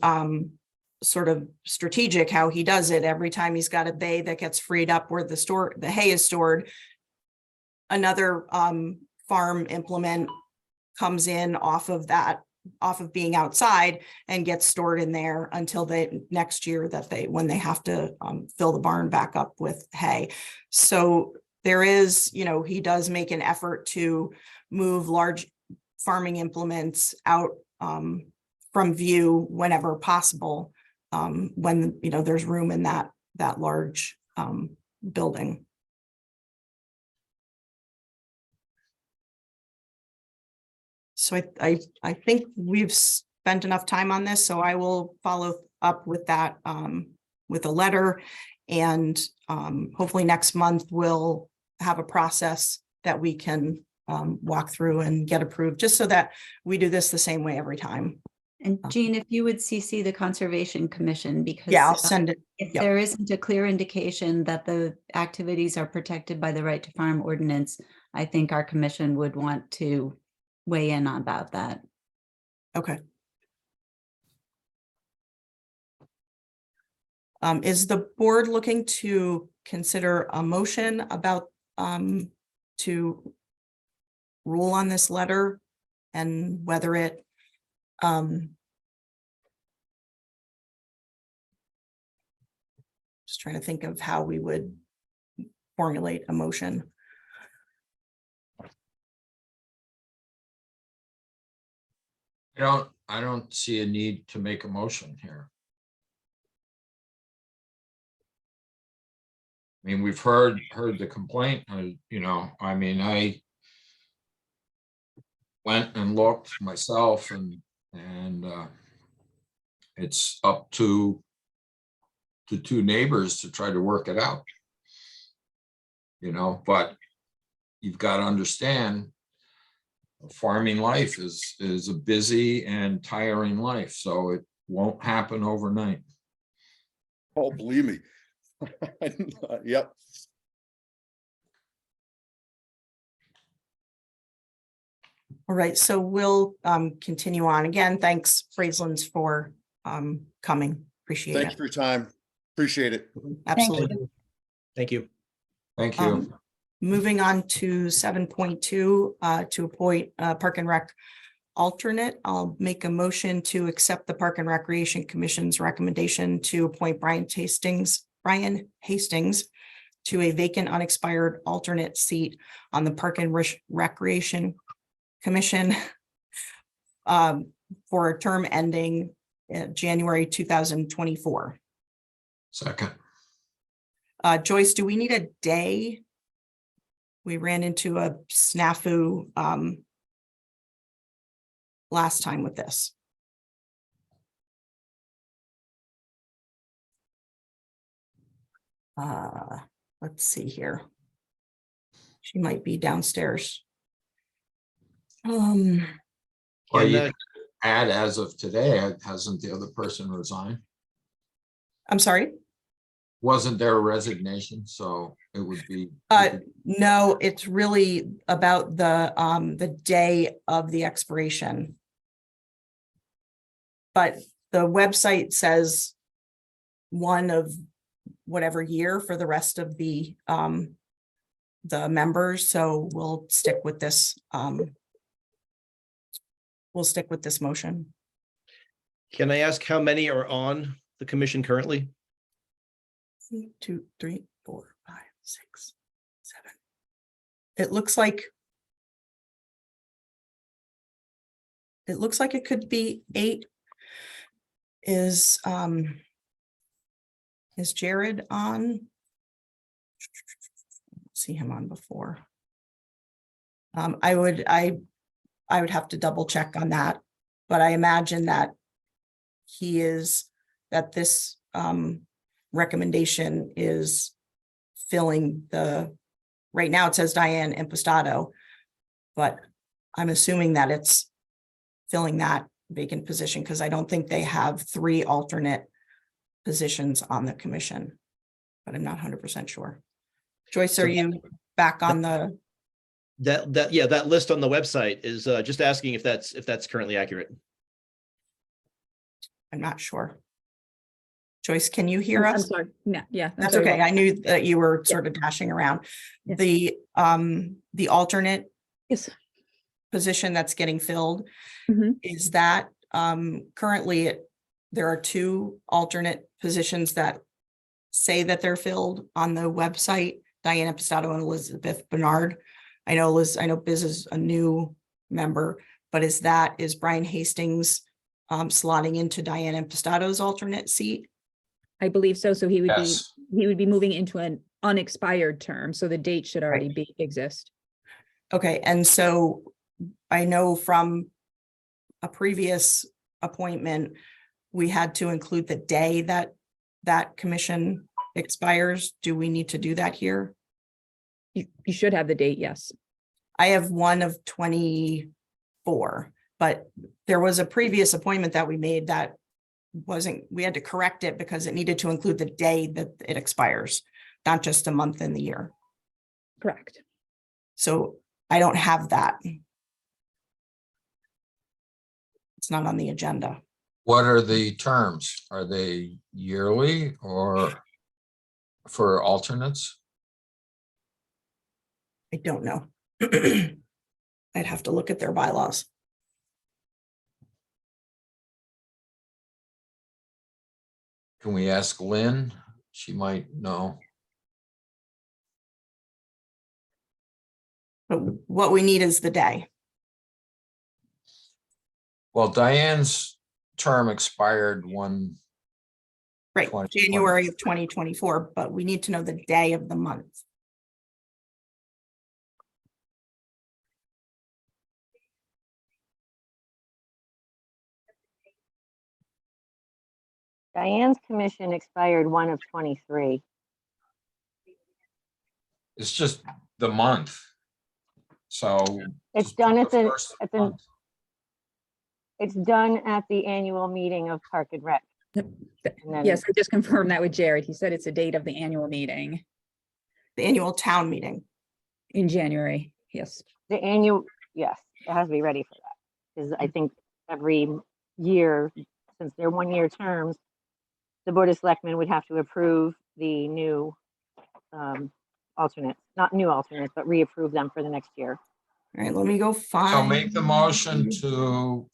sort of strategic how he does it. Every time he's got a bay that gets freed up where the hay is stored, another farm implement comes in off of being outside and gets stored in there until the next year when they have to fill the barn back up with hay. So there is, he does make an effort to move large farming implements out from view whenever possible, when, there's room in that large building. So I think we've spent enough time on this, so I will follow up with that with a letter, and hopefully next month we'll have a process that we can walk through and get approved, just so that we do this the same way every time. And Jean, if you would CC the Conservation Commission, because Yeah, I'll send it. if Yep. there isn't a clear indication that the activities are protected by the right to farm ordinance, I think our commission would want to weigh in about that. Okay. Is the board looking to consider a motion about to rule on this letter and whether it just trying to think of how we would formulate a motion. I don't see a need to make a motion here. I mean, we've heard the complaint, I went and looked myself, and it's up to the two neighbors to try to work it out. But you've got to understand, farming life is a busy and tiring life, so it won't happen overnight. Oh, believe me. Yep. All right, so we'll continue on. Again, thanks, Fraislands, for coming. Appreciate Thank you it. for your time. Appreciate it. Absolutely. Thank you. Thank you. Moving on to 7.2, to appoint a Park and Rec alternate. I'll make a motion to accept the Park and Recreation Commission's recommendation to appoint Brian Hastings to a vacant unexpired alternate seat on the Park and Recreation Commission for a term ending January 2024. Second. Joyce, do we need a day? We ran into a snafu last time with this. Let's see here. She might be downstairs. Well, Can, you add as of today, hasn't the other person resigned? I'm sorry. Wasn't there a resignation? So it would be. No, it's really about the day of the expiration. But the website says one of whatever year for the rest of the members, so we'll stick with this. We'll stick with this motion. can I ask how many are on the commission currently? 1, 2, 3, 4, 5, 6, 7. It looks like it could be 8. Is Jared on? See him on before. I would have to double check on that, but I imagine that that this recommendation is filling right now it says Diane Impastato, but I'm assuming that it's filling that vacant position because I don't think they have 3 alternate positions on the commission, but I'm not 100% sure. Joyce, are you back on the that list on the website is just asking if that's currently accurate. I'm not sure. Joyce, can you hear I'm us? sorry. No, yeah. I'm That's sorry. okay. I knew that you were sort of dashing around. Yeah. The alternate Yes. position that's getting filled, Mhm. is that currently there are 2 alternate positions that say that they're filled on the website, Diana Pistato and Elizabeth Bernard. I know Biz is a new member, but is Brian Hastings slotting into Diana Pistato's alternate seat? I believe so. So he would Yes. be moving into an unexpired term. So the date should already exist. Okay, and so I know from a previous appointment, we had to include the day that that commission expires. Do we need to do that here? You should have the date, yes. I have one of 24, but there was a previous appointment that we made that we had to correct it because it needed to include the day that it expires, not just a month in the year. Correct. So I don't have that. It's not on the agenda. What are the terms? Are they yearly or for alternates? I don't know. I'd have to look at their bylaws. Can we ask Lynn? She might know. But what we need is the day. Well, Diane's term expired Right, 2020. January of 2024, but we need to know the day of the month. Diane's commission expired 1 of 23. It's just the month. So. It's just done pick at the the, first at the, month. it's done at the annual meeting of Park and Rec. And then- Yes, I just confirmed that with Jared. He said it's a date of the annual meeting The annual town meeting. in January. Yes. The annual, yes, it has to be ready for that. Because I think every year, since they're 1-year terms, the Board of Selectmen would have to approve the new alternates, not new alternates, but reapprove them for the next year. All right, let me go So find. make the motion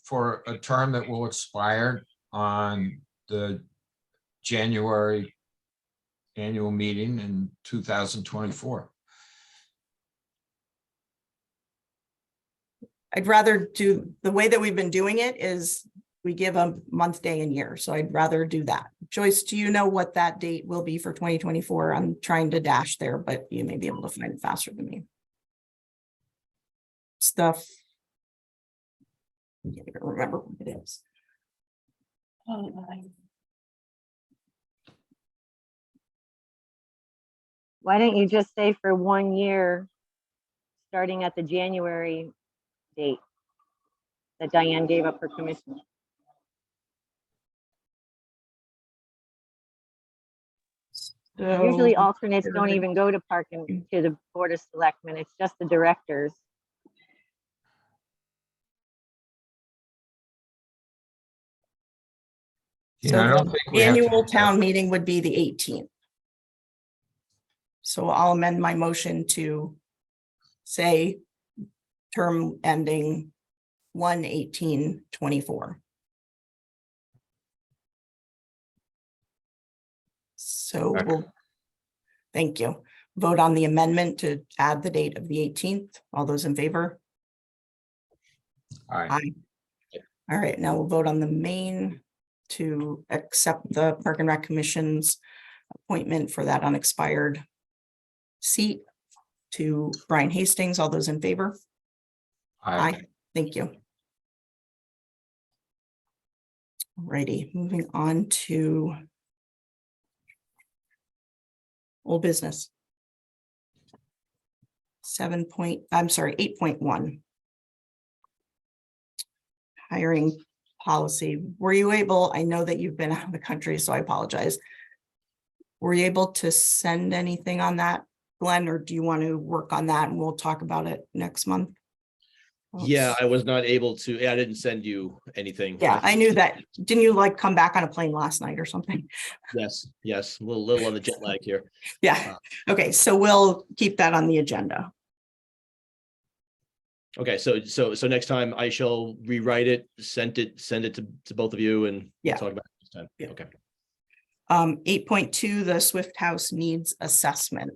for a term that will expire on the January annual meeting in 2024. I'd rather do, the way that we've been doing it is we give a month, day and year. So I'd rather do that. Joyce, do you know what that date will be for 2024? I'm trying to dash there, but you may be able to find it faster than me. Stuff. I can't even remember what it is. Why don't you just say for 1 year, starting at the January date that Diane gave up her commission? Usually So, alternates don't even go to Park and to the Board of Selectmen. It's just the directors. Yeah, I don't the think we have to annual do that. town meeting would be the 18th. So I'll amend my motion to say term ending 1/18/24. So we'll, thank you. Vote on the amendment to add the date of the 18th. All those in favor? All right. Aye. All right, now we'll vote on the main to accept the Park and Rec Commission's appointment for that unexpired seat to Brian Hastings. All those in favor? Aye. Thank you. Alrighty, moving on to old business. 8.1. Hiring policy. Were you able, I know that you've been out of the country, so I apologize. Were you able to send anything on that Glenn, or do you want to work on that and we'll talk about it next month? Yeah, I was not able to, I didn't send you anything. Yeah, I knew that. Didn't you like come back on a plane last night or something? Yes, a little on the jet lag here. Yeah, okay, so we'll keep that on the agenda. Okay, so next time I shall rewrite it, send it to both of you and Yeah. talk about it this time. Yeah. Okay. 8.2, the Swift House needs assessment.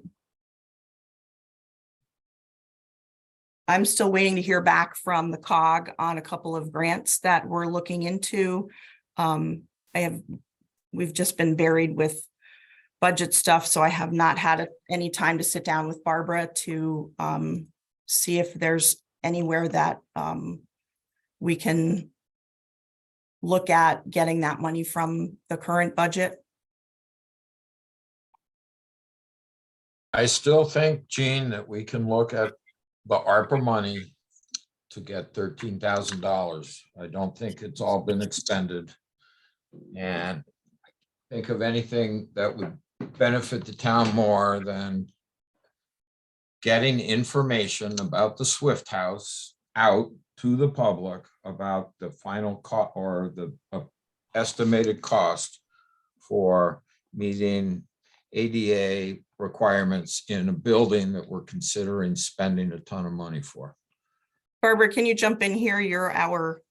I'm still waiting to hear back from the COG on a couple of grants that we're looking into. We've just been buried with budget stuff, so I have not had any time to sit down with Barbara to see if there's anywhere that we can look at getting that money from the current budget. I still think, Gene, that we can look at the ARPA money to get $13,000. I don't think it's all been expended. And think of anything that would benefit the town more than getting information about the Swift House out to the public about the final cost or the estimated cost for meeting ADA requirements in a building that we're considering spending a ton of money for. Barbara, can you jump in here? You're our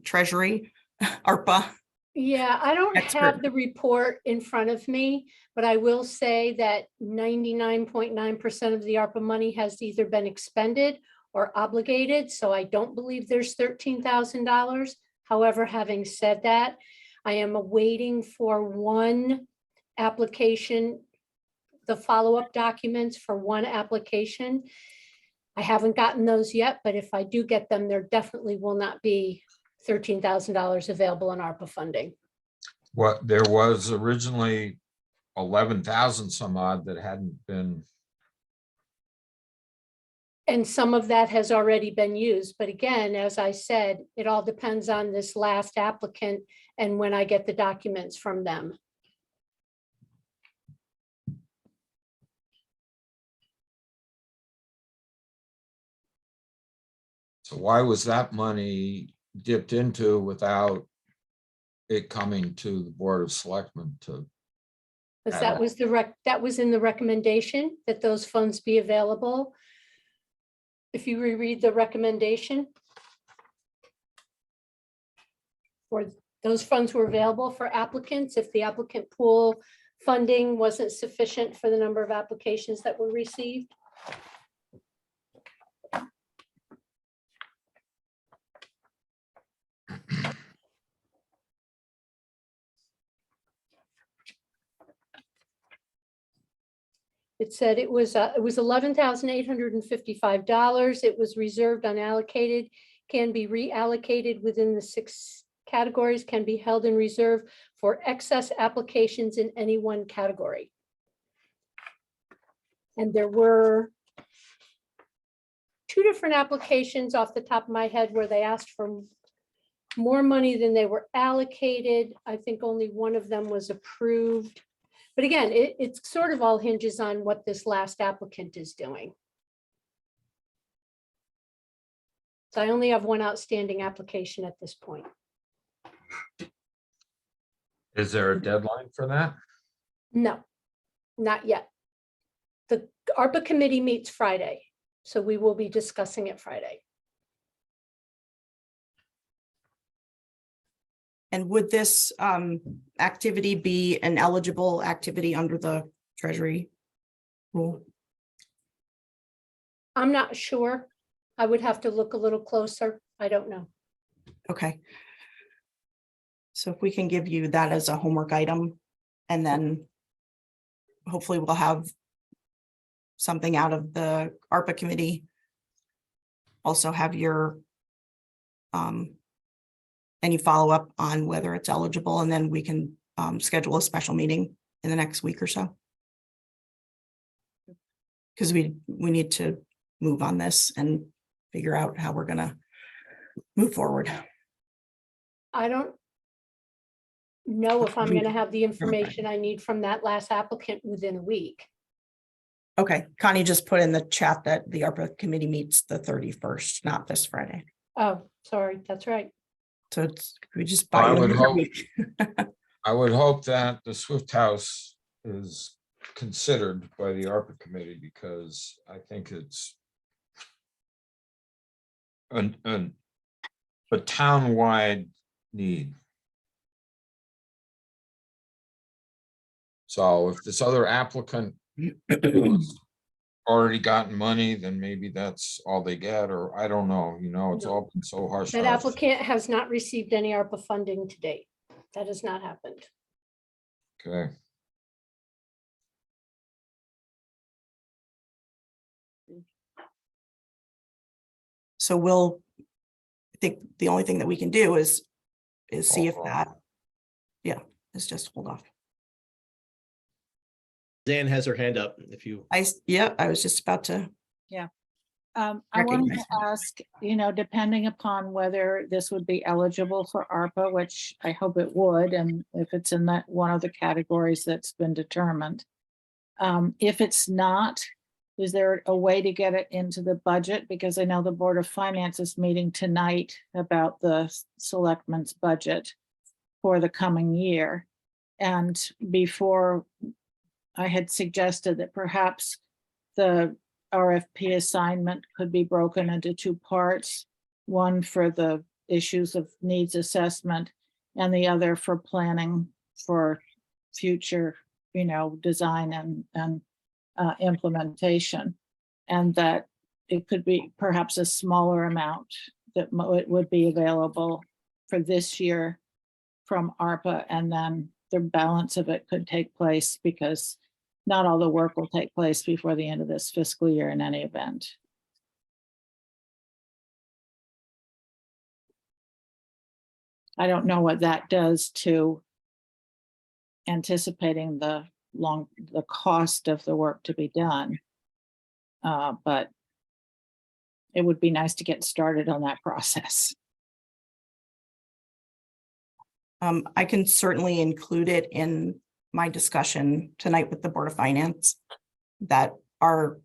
treasury, ARPA. Yeah, I don't Expert. have the report in front of me, but I will say that 99.9% of the ARPA money has either been expended or obligated, so I don't believe there's $13,000. However, having said that, I am awaiting for one application, the follow-up documents for one application. I haven't gotten those yet, but if I do get them, there definitely will not be $13,000 available in ARPA funding. What there was originally 11,000 some odd that hadn't been. And some of that has already been used. But again, as I said, it all depends on this last applicant and when I get the documents from them. So why was that money dipped into without it coming to the Board of Selectmen to? Because that was that was in the recommendation that those funds be available. If you reread the recommendation, or those funds were available for applicants if the applicant pool funding wasn't sufficient for the number of applications that were received. It said it was $11,855. It was reserved unallocated, can be reallocated within the 6 categories, can be held in reserve for excess applications in any one category. And there were 2 different applications off the top of my head where they asked for more money than they were allocated. I think only one of them was approved. But again, it sort of all hinges on what this last applicant is doing. So I only have one outstanding application at this point. Is there a deadline for that? No, not yet. The ARPA committee meets Friday, so we will be discussing it Friday. And would this activity be an eligible activity under the Treasury rule? I'm not sure. I would have to look a little closer. I don't know. Okay. So if we can give you that as a homework item, and then hopefully we'll have something out of the ARPA committee. Also have your any follow-up on whether it's eligible, and then we can schedule a special meeting in the next week or so. Because we need to move on this and figure out how we're gonna move forward. I don't know if I'm going to have the information I need from that last applicant within a week. Okay, Connie just put in the chat that the ARPA committee meets the 31st, not this Friday. Oh, sorry, that's right. So it's, we just I buy you would another hope- week. I would hope that the Swift House is considered by the ARPA committee, because I think it's a town-wide need. So if this other applicant has already gotten money, then maybe that's all they get, or I don't know, it's all been so harsh. That applicant has not received any ARPA funding to date. That has not happened. Okay, So we'll, I think the only thing that we can do is see if Hold off. that, is just hold off. Dan has her hand up if you. I was just about to, I wanted recognize to ask, depending upon whether this would be eligible for ARPA, which I hope it would, and if it's in that one of the categories that's been determined. If it's not, is there a way to get it into the budget? Because I know the Board of Finance is meeting tonight about the selectmen's budget for the coming year. And before, I had suggested that perhaps the RFP assignment could be broken into two parts. One for the issues of needs assessment and the other for planning for future, design and implementation. And that it could be perhaps a smaller amount that would be available for this year from ARPA, and then the balance of it could take place, because not all the work will take place before the end of this fiscal year in any event. I don't know what that does to anticipating the cost of the work to be done. But it would be nice to get started on that process. I can certainly include it in my discussion tonight with the Board of Finance, that our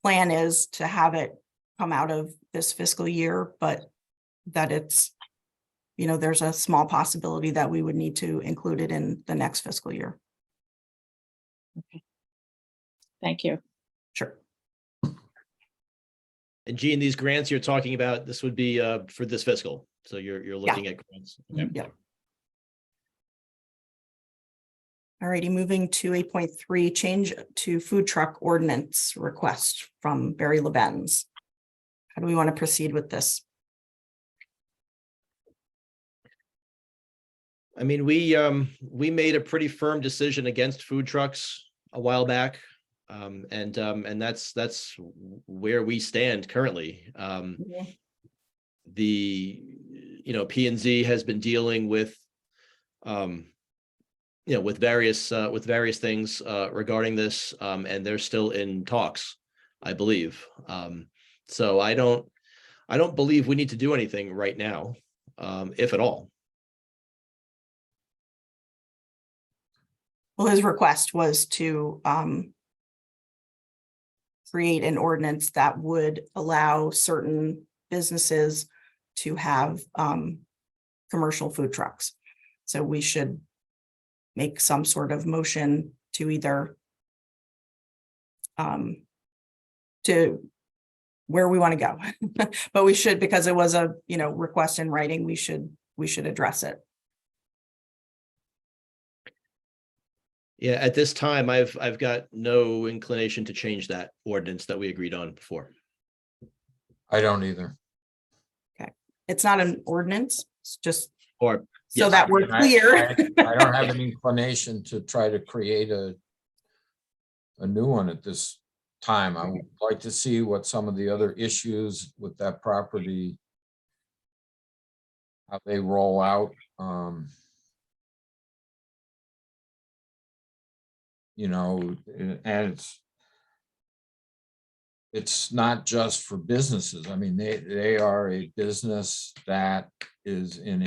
plan is to have it come out of this fiscal year, but that it's, there's a small possibility that we would need to include it in the next fiscal year. Okay. Thank you. Sure. And Jean, these grants you're talking about, this would be for this fiscal. So you're looking at grants. Okay. Yeah. All righty, moving to 8.3, change to food truck ordinance request from Barry Lebenz. How do we want to proceed with this? I mean, we made a pretty firm decision against food trucks a while back. And that's where we stand currently. The P&Z has been dealing with with various things regarding this, and they're still in talks, I believe. So I don't believe we need to do anything right now, if at all. Well, his request was to create an ordinance that would allow certain businesses to have commercial food trucks. So we should make some sort of motion to either to where we want to go. But we should, because it was a request in writing, we should address it. Yeah, at this time, I've got no inclination to change that ordinance that we agreed on before. I don't either. It's not an ordinance, it's just Or so yes. that we're clear. I don't have an inclination to try to create a new one at this time. I would like to see what some of the other issues with that property, how they roll out. And it's not just for businesses. I mean, they are a business that is in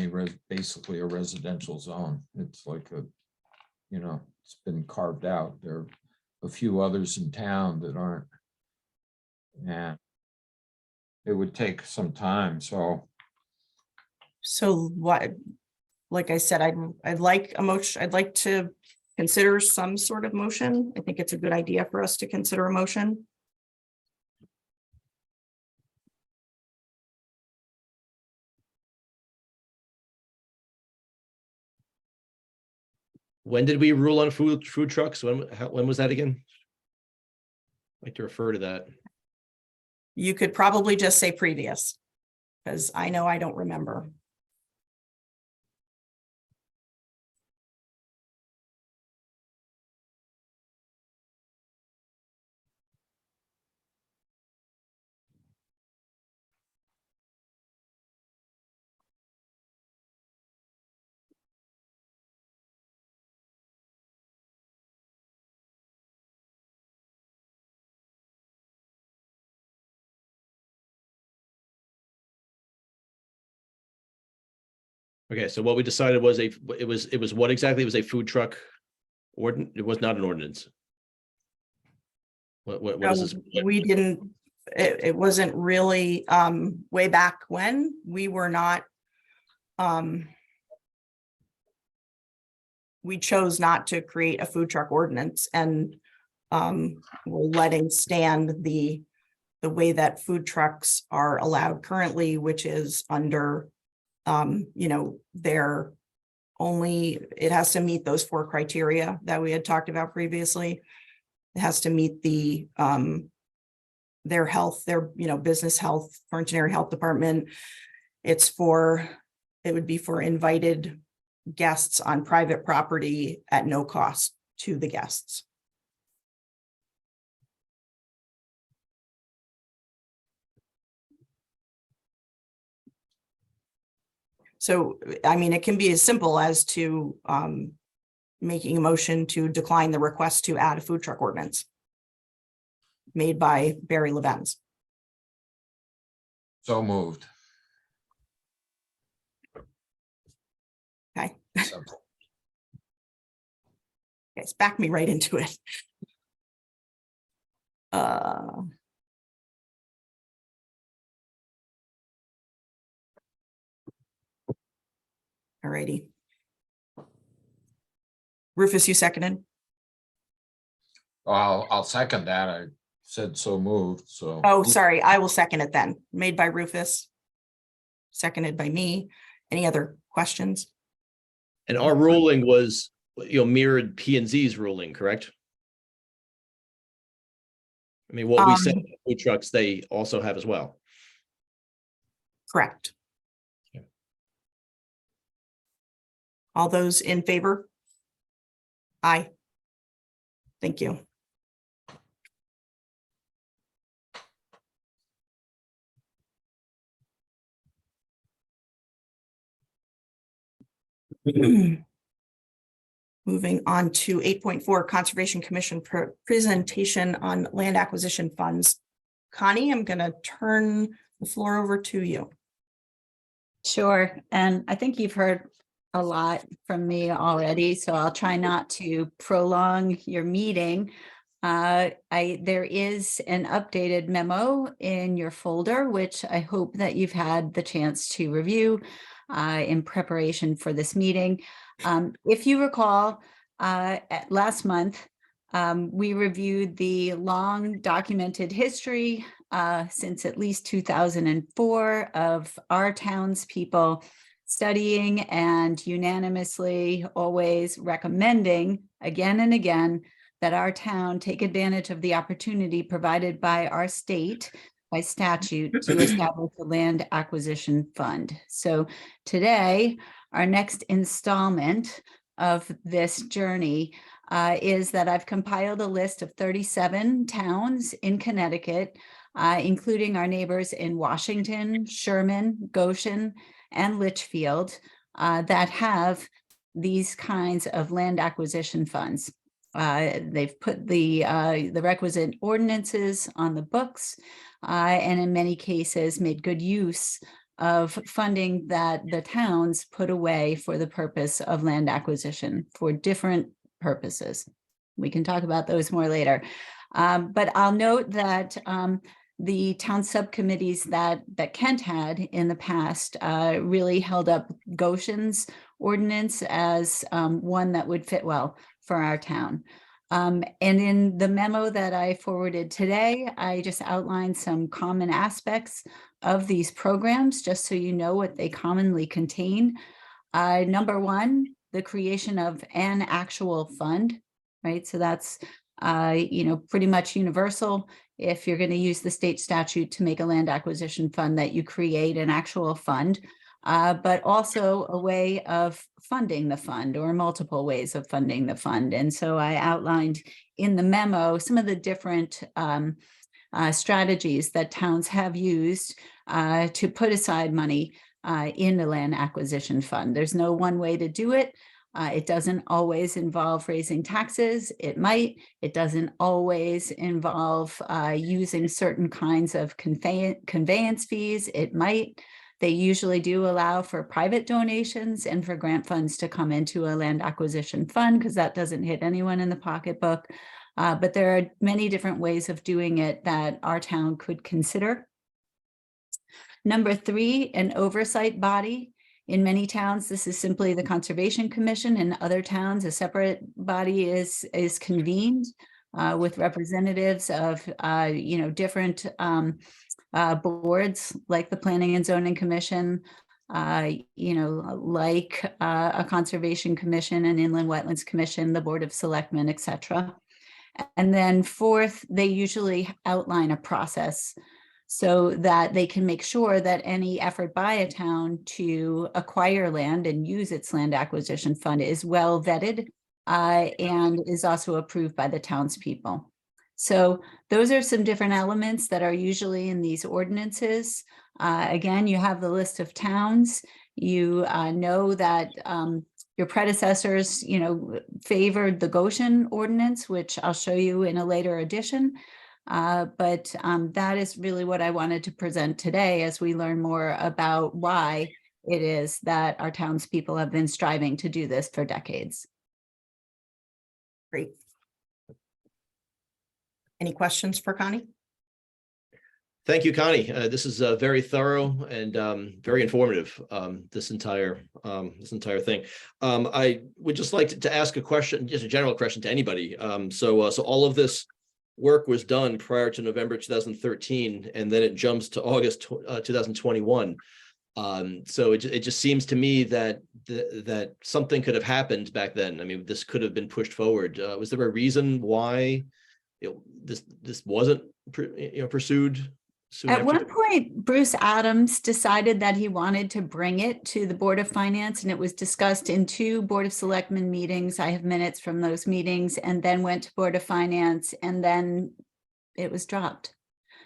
basically a residential zone. It's like it's been carved out. They're a few others in town that aren't. Yeah. It would take some time, so. So what, like I said, I'd like a motion, I'd like to consider some sort of motion. I think it's a good idea for us to consider a motion. When did we rule on food trucks? When was that again? I'd like to refer to that. You could probably just say previous, because I know I don't remember. Okay, so what we decided was it was what exactly? It was a food truck ordinance. It was not an ordinance. What is this? We didn't, it wasn't really, way back when we were not, we chose not to create a food truck ordinance, and we're letting stand the way that food trucks are allowed currently, which is under, you know, they're only, it has to meet those 4 criteria that we had talked about previously. It has to meet the, their health, their, you know, business health, veterinary health department. It would be for invited guests on private property at no cost to the guests. So, I mean, it can be as simple as to making a motion to decline the request to add a food truck ordinance made by Barry Levens. So moved. Okay. Simple. Guys, back me right into it. Alrighty. Rufus, you seconded? I'll second that. I said so moved, so. Oh, sorry, I will second it then. Made by Rufus. Seconded by me. Any other questions? And our ruling was, mirrored P and Z's ruling, correct? I mean, what we said, food trucks, they also have as well. Correct. Yeah. All those in favor? Aye. Thank you. Moving on to 8.4 Conservation Commission presentation on land acquisition funds. Connie, I'm going to turn the floor over to you. Sure. And I think you've heard a lot from me already, so I'll try not to prolong your meeting. There is an updated memo in your folder, which I hope that you've had the chance to review in preparation for this meeting. If you recall, last month, we reviewed the long documented history since at least 2004 of our townspeople studying and unanimously always recommending again and again that our town take advantage of the opportunity provided by our state by statute to establish a land acquisition fund. So today, our next installment of this journey is that I've compiled a list of 37 towns in Connecticut, including our neighbors in Washington, Sherman, Goshen, and Litchfield that have these kinds of land acquisition funds. They've put the requisite ordinances on the books and in many cases made good use of funding that the towns put away for the purpose of land acquisition for different purposes. we can talk about those more later. But I'll note that the town subcommittees that Kent had in the past really held up Goshen's ordinance as one that would fit well for our town. And in the memo that I forwarded today, I just outlined some common aspects of these programs, just so you know what they commonly contain. Number one, the creation of an actual fund, right? So that's, pretty much universal. If you're going to use the state statute to make a land acquisition fund, that you create an actual fund, but also a way of funding the fund or multiple ways of funding the fund. And so I outlined in the memo some of the different strategies that towns have used to put aside money in the land acquisition fund. There's no one way to do it. It doesn't always involve raising taxes. It might. It doesn't always involve using certain kinds of conveyance fees. It might. They usually do allow for private donations and for grant funds to come into a land acquisition fund, because that doesn't hit anyone in the pocketbook. But there are many different ways of doing it that our town could consider. Number three, an oversight body. In many towns, this is simply the Conservation Commission. In other towns, a separate body is convened with representatives of different boards, like the Planning and Zoning Commission, like a Conservation Commission, an Inland Wetlands Commission, the Board of Selectmen, etc. And then fourth, they usually outline a process so that they can make sure that any effort by a town to acquire land and use its land acquisition fund is well vetted and is also approved by the townspeople. So those are some different elements that are usually in these ordinances. Again, you have the list of towns. You know that your predecessors, favored the Goshen ordinance, which I'll show you in a later edition. But that is really what I wanted to present today as we learn more about why it is that our townspeople have been striving to do this for decades. Great. Any questions for Connie? Thank you, Connie. This is very thorough and very informative. This entire thing. I would just like to ask a question, just a general question to anybody. So all of this work was done prior to November 2013, and then it jumps to August 2021. So it just seems to me that that something could have happened back then. I mean, this could have been pushed forward. Was there a reason why this wasn't pursued? At one point, Bruce Adams decided that he wanted to bring it to the Board of Finance, and it was discussed in 2 Board of Selectmen meetings. I have minutes from those meetings, and then went to Board of Finance, and then it was dropped.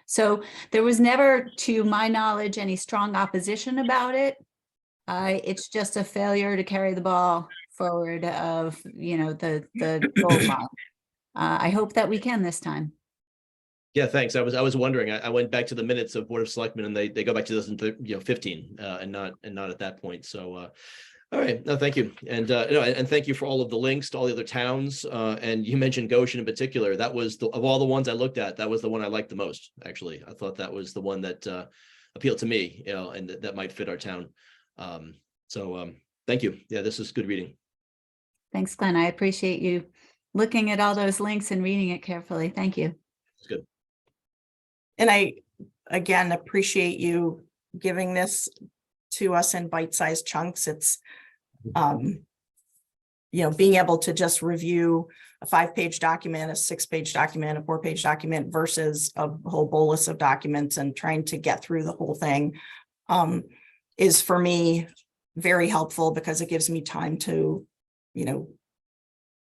So there was never, to my knowledge, any strong opposition about it. It's just a failure to carry the ball forward of, the goal line. I hope that we can this time. Yeah, thanks. I was wondering. I went back to the minutes of Board of Selectmen, and they go back to 2015, and not at that point. So, all right. No, thank you, and and thank you for all of the links to all the other towns. And you mentioned Goshen in particular. That was of all the ones I looked at, that was the one I liked the most. Actually, I thought that was the one that appealed to me, and that might fit our town. Thank you. Yeah, this is good reading. Thanks, Glenn. I appreciate you looking at all those links and reading it carefully. Thank you. It's good. And I, again, appreciate you giving this to us in bite-sized chunks. It's, being able to just review a 5-page document, a 6-page document, a 4-page document versus a whole bolus of documents and trying to get through the whole thing is for me very helpful, because it gives me time to,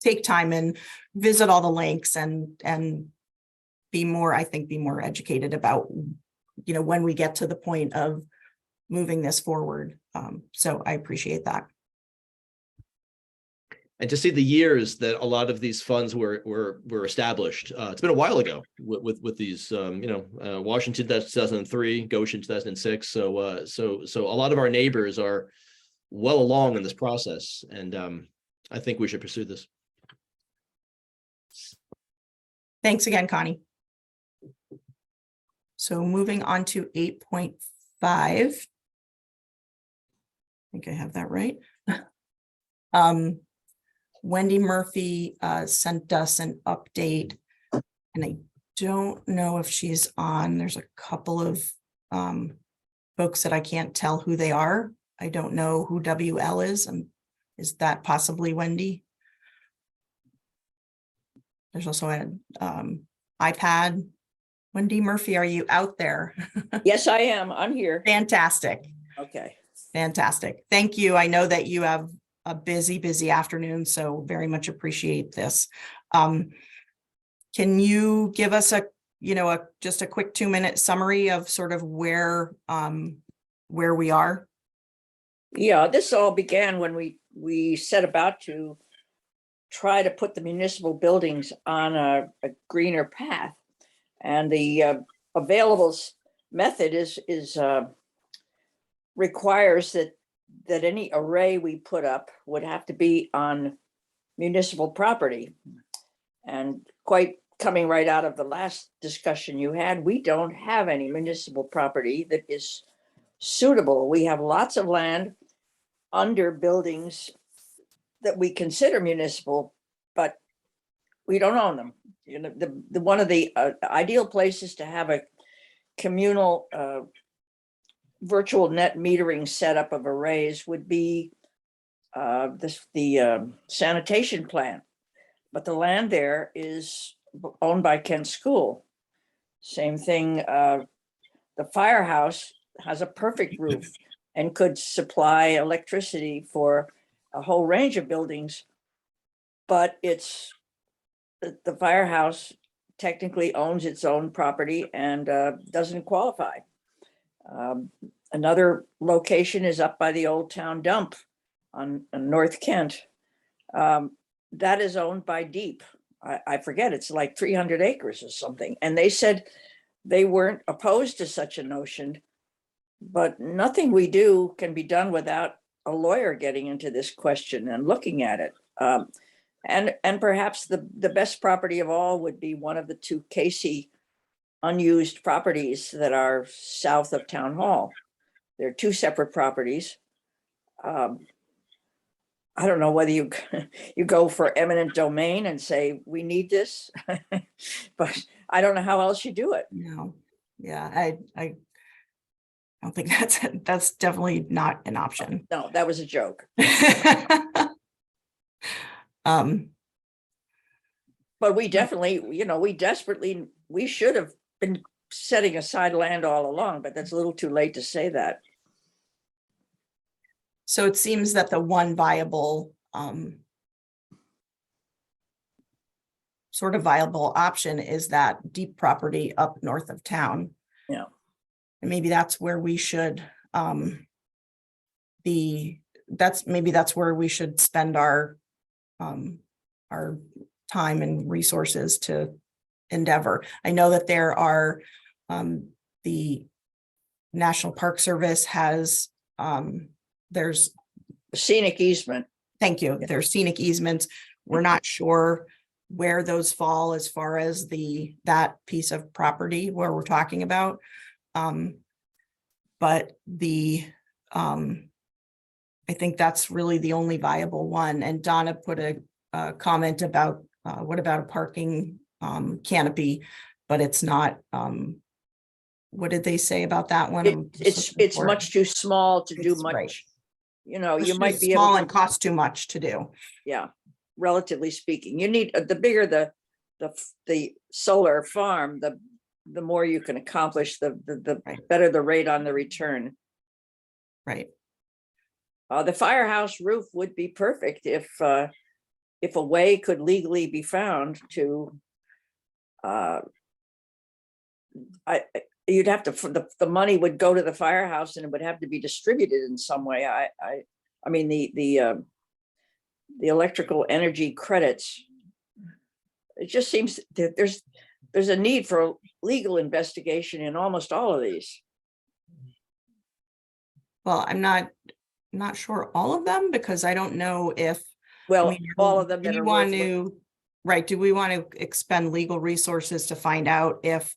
take time and visit all the links and be more educated about, when we get to the point of moving this forward. So I appreciate that. And to see the years that a lot of these funds were established. It's been a while ago with these, Washington 2003, Goshen 2006. So a lot of our neighbors are well along in this process, and I think we should pursue this. Thanks again, Connie. So moving on to 8.5. I think I have that right. Wendy Murphy sent us an update, and I don't know if she's on. There's a couple of folks that I can't tell who they are. I don't know who WL is. Is that possibly Wendy? There's also an iPad. Wendy Murphy, are you out there? Yes, I am. I'm here. Fantastic. Okay. Fantastic. Thank you. I know that you have a busy afternoon, so very much appreciate this. Can you give us just a quick 2-minute summary of sort of where we are? Yeah, this all began when we set about to try to put the municipal buildings on a greener path. And the available method requires that any array we put up would have to be on municipal property. And quite coming right out of the last discussion you had, we don't have any municipal property that is suitable. We have lots of land under buildings that we consider municipal, but we don't own them. You know, the one of the ideal places to have a communal virtual net metering setup of arrays would be the sanitation plant, but the land there is owned by Kent School. Same thing, the firehouse has a perfect roof and could supply electricity for a whole range of buildings, but the firehouse technically owns its own property and doesn't qualify. Another location is up by the old town dump on North Kent. That is owned by Deep. I forget, it's like 300 acres or something. And they said they weren't opposed to such a notion, but nothing we do can be done without a lawyer getting into this question and looking at it. And perhaps the best property of all would be one of the two Casey unused properties that are south of Town Hall. They're two separate properties. I don't know whether you go for eminent domain and say, we need this, but I don't know how else you do it. No. Yeah, I don't think that's definitely not an option. No, that was a joke. But we definitely, we should have been setting aside land all along, but that's a little too late to say that. So it seems that the one viable sort of viable option is that Deep property up north of town. Yeah. And maybe that's where we should that's where we should spend our time and resources to endeavor. I know that there are the National Park Service has there's Scenic easement. thank you. There's scenic easements. We're not sure where those fall as far as that piece of property where we're talking about. But I think that's really the only viable one. And Donna put a comment about what about a parking canopy, but it's not. What did they say about that one? It's much too small to do much. Right. You know, It's you might too be small able and to, cost too much to do. yeah, relatively speaking. You need the bigger the solar farm, the more you can accomplish, the Right. better the rate on the return. Right. The firehouse roof would be perfect if a way could legally be found to you'd have to, the money would go to the firehouse and it would have to be distributed in some way. I mean, the electrical energy credits. It just seems that there's a need for legal investigation in almost all of these. Well, I'm not sure all of them because I don't know if. Well, I mean, all of them do that you are want worth to right, do we want to expend legal resources to find out if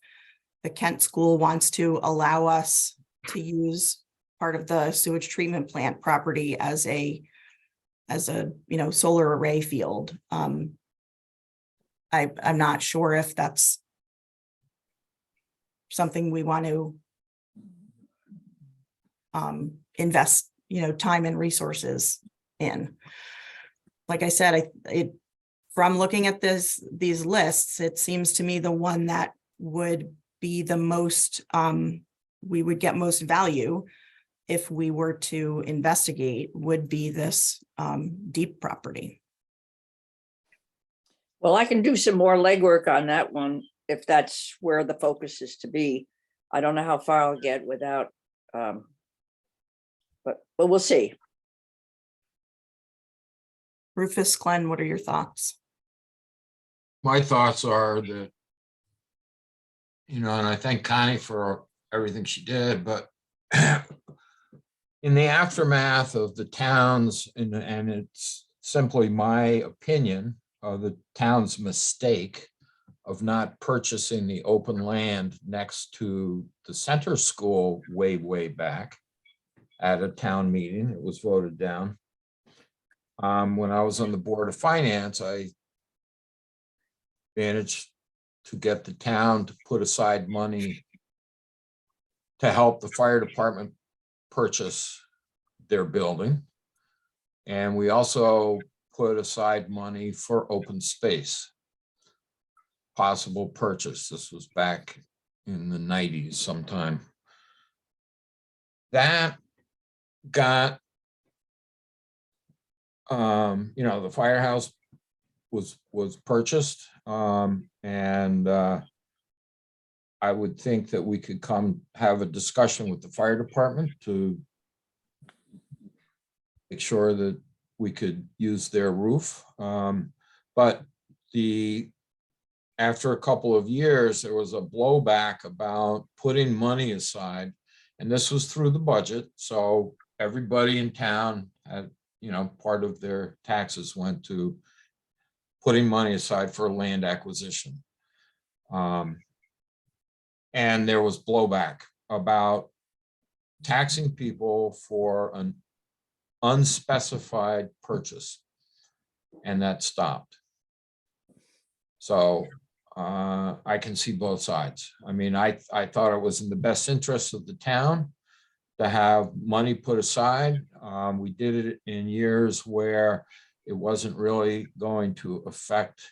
the Kent School wants to allow us to use part of the sewage treatment plant property as a, solar array field? I'm not sure if that's something we want to invest, time and resources in. Like I said, from looking at these lists, it seems to me the one that would be the most, we would get most value if we were to investigate would be this deep property. Well, I can do some more legwork on that one if that's where the focus is to be. I don't know how far I'll get without, but we'll see. Rufus, Glenn, what are your thoughts? My thoughts are that, and I thank Connie for everything she did, but in the aftermath of the towns, and it's simply my opinion of the town's mistake of not purchasing the open land next to the center school way back at a town meeting, it was voted down. When I was on the Board of Finance, I managed to get the town to put aside money to help the fire department purchase their building. And we also put aside money for open space, possible purchase. This was back in the 90s sometime. That got, the firehouse was purchased, and I would think that we could come have a discussion with the fire department to make sure that we could use their roof. But after a couple of years, there was a blowback about putting money aside, and this was through the budget. So everybody in town had, part of their taxes went to putting money aside for land acquisition. And there was blowback about taxing people for an unspecified purchase, and that stopped. So I can see both sides. I mean, I thought it was in the best interest of the town to have money put aside. We did it in years where it wasn't really going to affect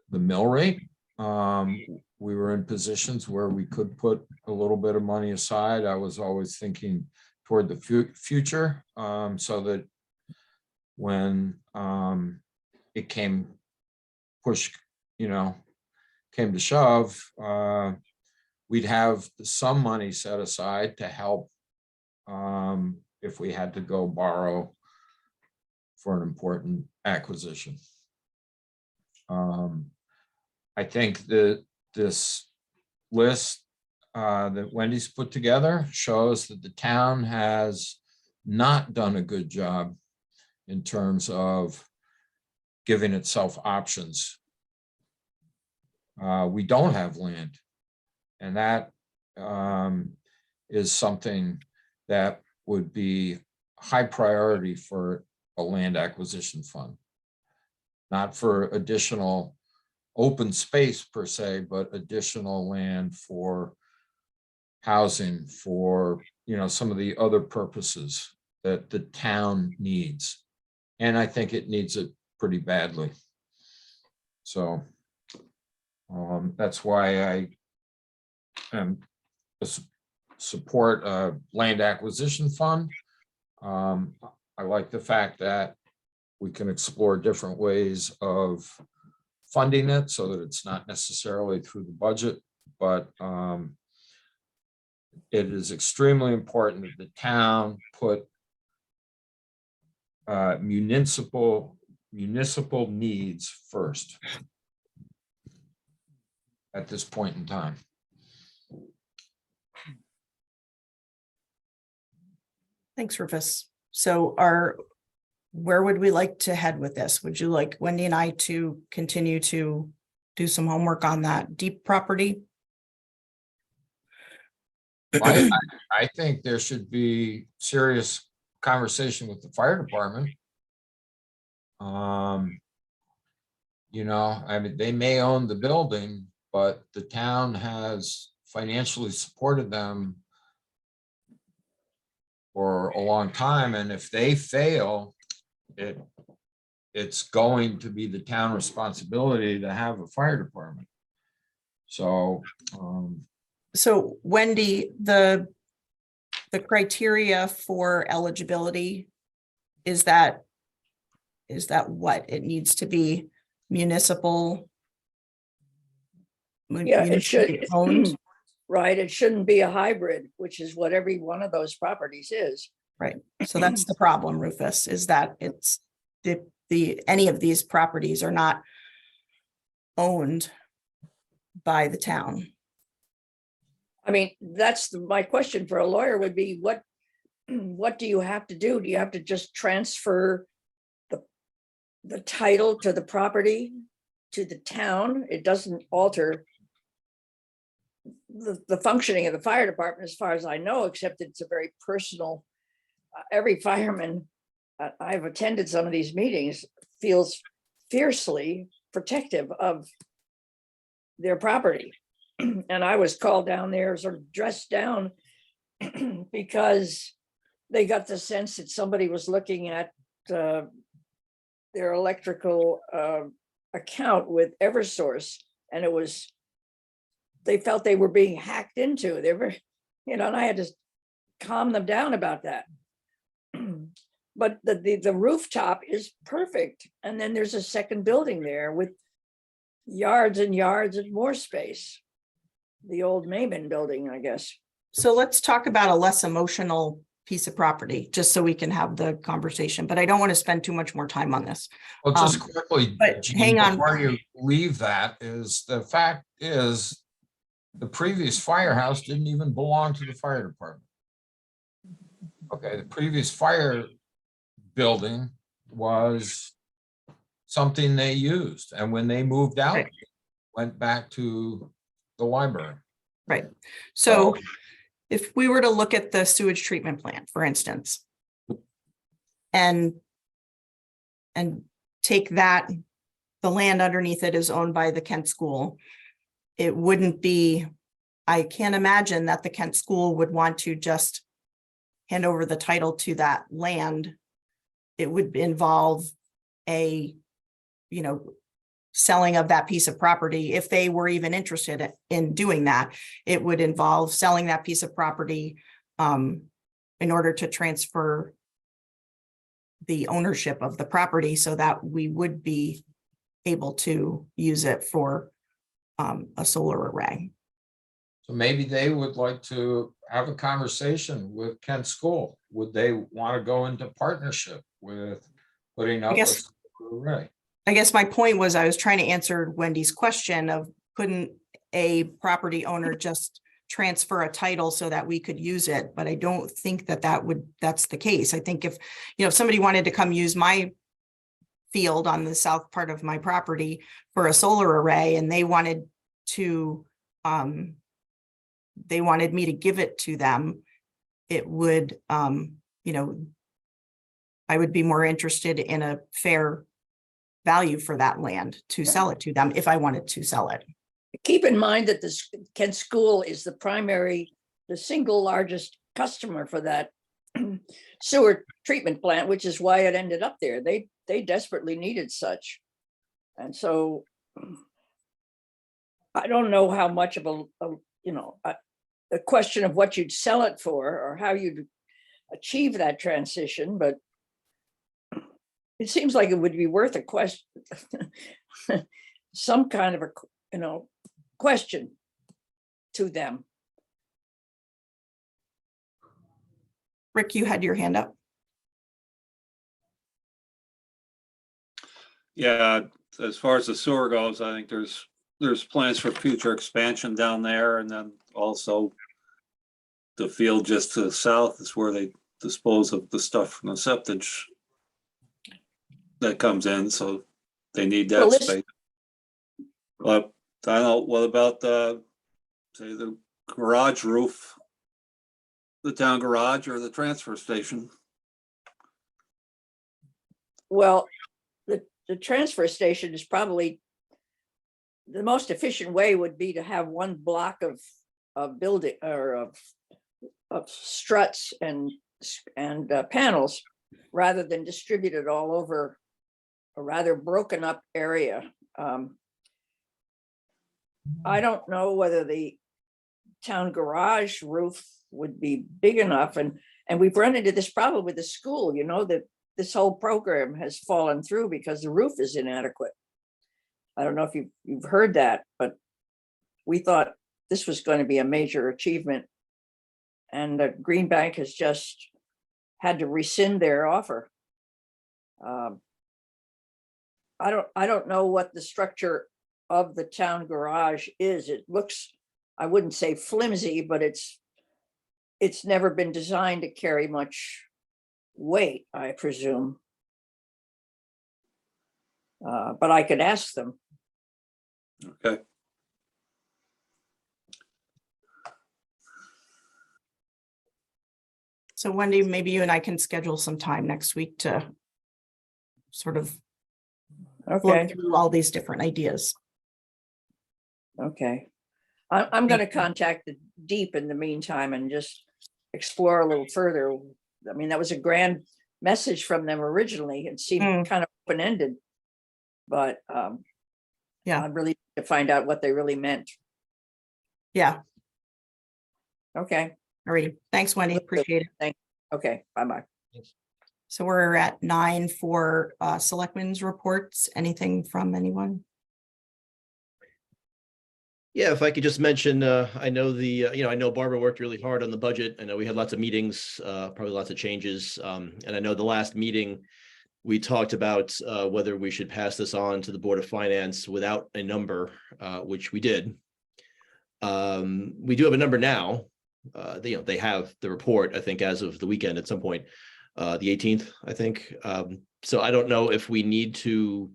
the mill rate. We were in positions where we could put a little bit of money aside. I was always thinking toward the future, so that when it came to shove, we'd have some money set aside to help if we had to go borrow for an important acquisition. I think that this list that Wendy's put together shows that the town has not done a good job in terms of giving itself options. We don't have land, and that is something that would be high priority for a land acquisition fund, not for additional open space per se, but additional land for housing, for some of the other purposes that the town needs. And I think it needs it pretty badly. So that's why I support a land acquisition fund. I like the fact that we can explore different ways of funding it so that it's not necessarily through the budget, but it is extremely important that the town put municipal needs first at this point in time. Thanks, Rufus. So are where would we like to head with this? Would you like Wendy and I to continue to do some homework on that deep property? I think there should be serious conversation with the fire department. You know, I mean, they may own the building, but the town has financially supported them for a long time, and if they fail, it's going to be the town responsibility to have a fire department. So, So Wendy, the criteria for eligibility, is that what it needs to be municipal? Yeah, it should. municipally owned? Right, it shouldn't be a hybrid, which is what every one of those properties is. Right. So that's the problem, Rufus, is that it's any of these properties are not owned by the town. I mean, that's my question for a lawyer would be, what do you have to do? Do you have to just transfer the title to the property to the town? It doesn't alter the functioning of the fire department, as far as I know, except it's a very personal, every fireman, I've attended some of these meetings, feels fiercely protective of their property. And I was called down there sort of dressed down because they got the sense that somebody was looking at their electrical account with Eversource, and they felt they were being hacked into. They were, and I had to calm them down about that. But the rooftop is perfect. And then there's a second building there with yards and yards of more space. The old Maven building, I guess. So let's talk about a less emotional piece of property, just so we can have the conversation, but I don't want to spend too much more time on this. well, just quickly, but Jean, hang on. before you leave that, is the fact is the previous firehouse didn't even belong to the fire department. Okay, the previous fire building was something they used, and when they moved out, Right. went back to the library. Right. So if we were to look at the sewage treatment plant, for instance, and take that, the land underneath it is owned by the Kent School, it wouldn't be, I can't imagine that the Kent School would want to just hand over the title to that land. It would involve a, selling of that piece of property. If they were even interested in doing that, it would involve selling that piece of property in order to transfer the ownership of the property so that we would be able to use it for a solar array. So maybe they would like to have a conversation with Kent School. Would they want to go into partnership with putting up a solar array? I guess my point was I was trying to answer Wendy's question of, couldn't a property owner just transfer a title so that we could use it? But I don't think that's the case. I think if somebody wanted to come use my field on the south part of my property for a solar array, and they wanted me to give it to them, it would, I would be more interested in a fair value for that land to sell it to them if I wanted to sell it. Keep in mind that the Kent School is the single largest customer for that sewer treatment plant, which is why it ended up there. They desperately needed such. And so I don't know how much of a question of what you'd sell it for or how you'd achieve that transition, but it seems like it would be worth a question, some kind of a, question to them. Rick, you had your hand up. Yeah, as far as the sewer goes, I think there's plans for future expansion down there, and then also the field just to the south is where they dispose of the stuff from the septage. that comes in, so they need Well, that this- space. But I don't know, what about say the garage roof? The town garage or the transfer station? Well, the transfer station is probably the most efficient way would be to have one block of building or of struts and panels rather than distributed all over a rather broken up area. I don't know whether the town garage roof would be big enough, and we've run into this problem with the school, you know, that this whole program has fallen through because the roof is inadequate. I don't know if you've heard that, but we thought this was going to be a major achievement. And the Green Bank has just had to rescind their offer. I don't know what the structure of the town garage is. It looks, I wouldn't say flimsy, but it's never been designed to carry much weight, I presume. But I could ask them. Okay. So Wendy, maybe you and I can schedule some time next week to sort of Okay, look through all these different ideas. okay. I'm going to contact the Deep in the meantime and just explore a little further. I mean, that was a grand message from them originally. It seemed kind of open-ended, but Yeah. I'd really like to find out what they really meant. Yeah. Okay, All right. Thanks, Wendy. Appreciate it. okay, bye-bye. So we're at 9 for selectmen's reports. Anything from anyone? Yeah, if I could just mention, I know I know Barbara worked really hard on the budget. I know we had lots of meetings, probably lots of changes. And I know the last meeting, we talked about whether we should pass this on to the Board of Finance without a number, which we did. We do have a number now. They have the report, I think, as of the weekend at some point, the 18th, I think. So I don't know if we need to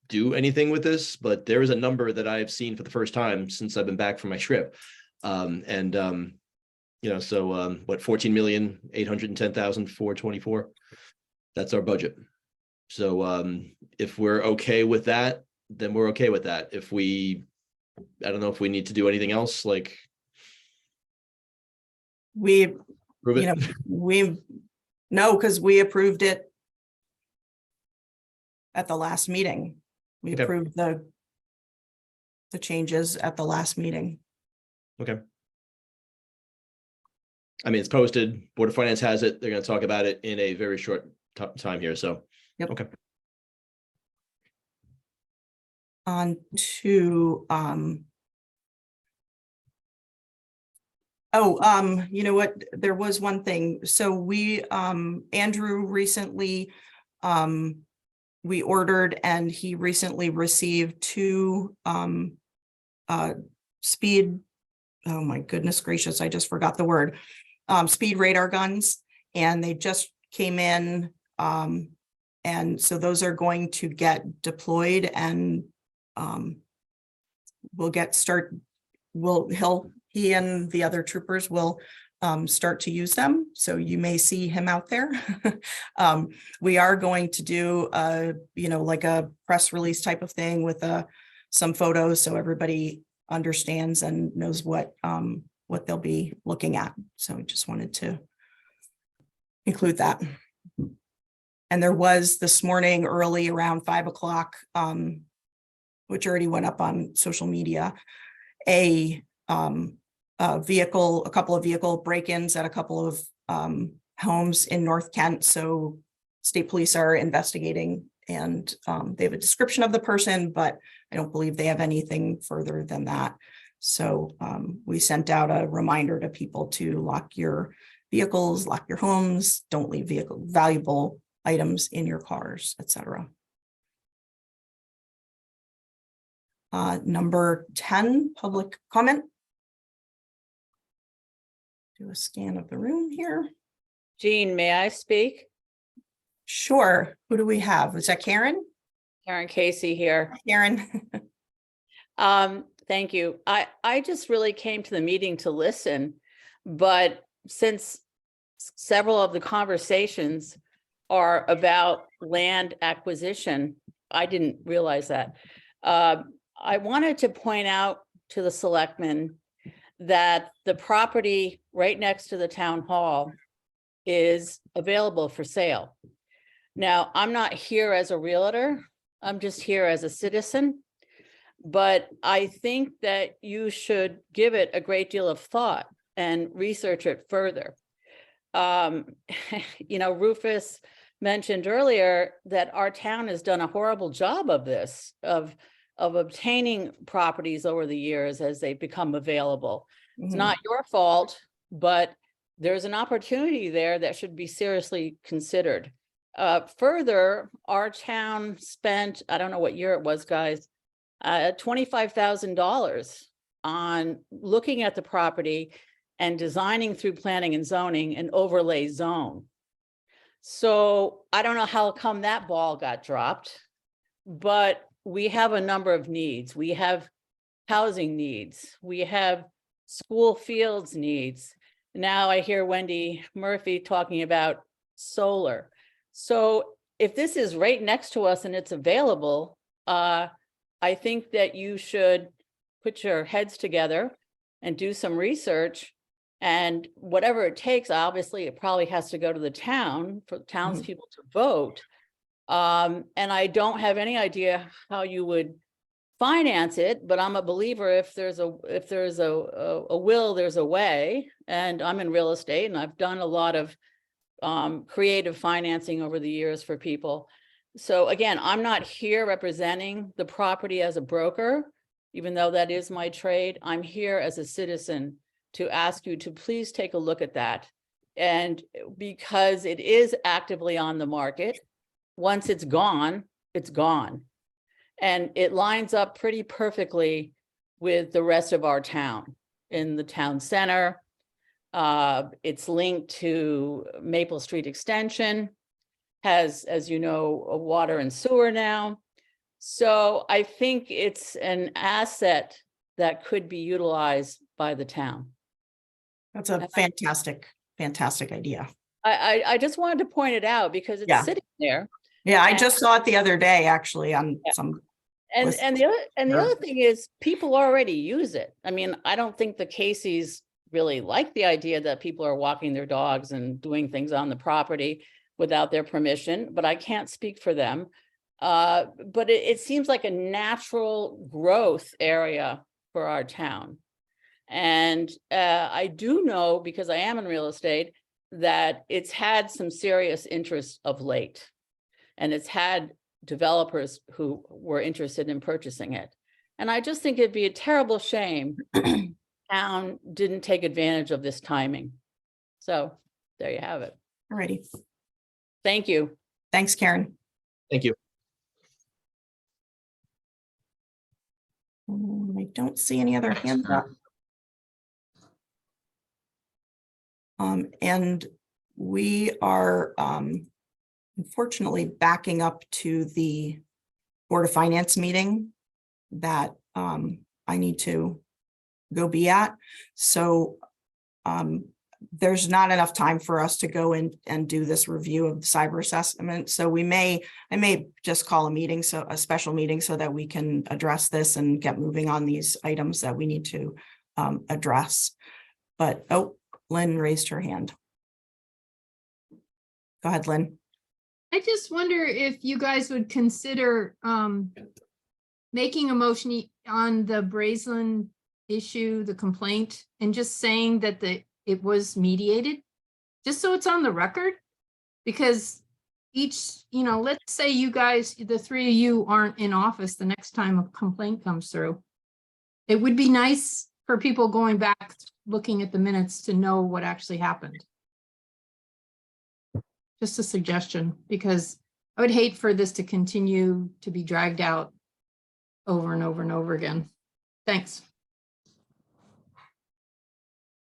do anything with this, but there is a number that I've seen for the first time since I've been back from my trip. What 14,810,424. That's our budget. So if we're okay with that, then we're okay with that. If I don't know if we need to do anything else, like We, prove it. no, because we approved it at the last meeting. We Okay. approved the changes at the last meeting. Okay. I mean, it's posted. Board of Finance has it. They're going to talk about it in a very short time here. So, Yep. Okay. On to, you know what, there was one thing. So we, Andrew recently, we ordered and he recently received 2 speed, oh my goodness gracious, I just forgot the word, speed radar guns, and they just came in. And so those are going to get deployed, and he and the other troopers will start to use them. So you may see him out there. We are going to do like a press release type of thing with some photos, so everybody understands and knows what they'll be looking at. So I just wanted to include that. And there was this morning early around 5 o'clock, which already went up on social media, a couple of vehicle break-ins at a couple of homes in North Kent. So state police are investigating, and they have a description of the person, but I don't believe they have anything further than that. So we sent out a reminder to people to lock your vehicles, lock your homes, don't leave valuable items in your cars, etc. Number 10, public comment. Do a scan of the room here. Jean, may I speak? Sure. Who do we have? Is that Karen? Karen Casey here. Karen? Thank you. I just really came to the meeting to listen, but since several of the conversations are about land acquisition, I didn't realize that. I wanted to point out to the selectmen that the property right next to the town hall is available for sale. Now, I'm not here as a realtor, I'm just here as a citizen, but I think that you should give it a great deal of thought and research it further. You know, Rufus mentioned earlier that our town has done a horrible job of this, of obtaining properties over the years as they become available. It's not your fault, but there's an opportunity there that should be seriously considered. Further, our town spent, I don't know what year it was, guys, $25,000 on looking at the property and designing through planning and zoning an overlay zone. So I don't know how come that ball got dropped, but we have a number of needs. We have housing needs. We have school fields needs. Now I hear Wendy Murphy talking about solar. So if this is right next to us and it's available, I think that you should put your heads together and do some research, and whatever it takes, obviously it probably has to go to the town for townspeople to vote. And I don't have any idea how you would finance it, but I'm a believer if there's a will, there's a way. And I'm in real estate and I've done a lot of creative financing over the years for people. So again, I'm not here representing the property as a broker, even though that is my trade. I'm here as a citizen to ask you to please take a look at that. And because it is actively on the market, once it's gone, it's gone. And it lines up pretty perfectly with the rest of our town. In the town center, it's linked to Maple Street Extension, has, as you know, a water and sewer now. So I think it's an asset that could be utilized by the town. That's a fantastic idea. I just wanted to point it out because it's sitting there. Yeah, I just saw it the other day, actually, on some. And the other thing is people already use it. I mean, I don't think the Caseys really like the idea that people are walking their dogs and doing things on the property without their permission, but I can't speak for them. But it seems like a natural growth area for our town. And I do know, because I am in real estate, that it's had some serious interest of late. And it's had developers who were interested in purchasing it. And I just think it'd be a terrible shame town didn't take advantage of this timing. So there you have it. Alrighty. Thank you. Thanks, Karen. Thank you. I don't see any other hands up. And we are unfortunately backing up to the Board of Finance meeting that I need to go be at. So there's not enough time for us to go in and do this review of the cyber assessment. So I may just call a meeting, so a special meeting, so that we can address this and get moving on these items that we need to address. But, oh, Lynn raised her hand. Go ahead, Lynn. I just wonder if you guys would consider making a motion on the Brazeland issue, the complaint, and just saying that it was mediated, just so it's on the record. Because let's say you guys, the three of you, aren't in office the next time a complaint comes through. It would be nice for people going back, looking at the minutes, to know what actually happened. Just a suggestion, because I would hate for this to continue to be dragged out over and over and over again. Thanks.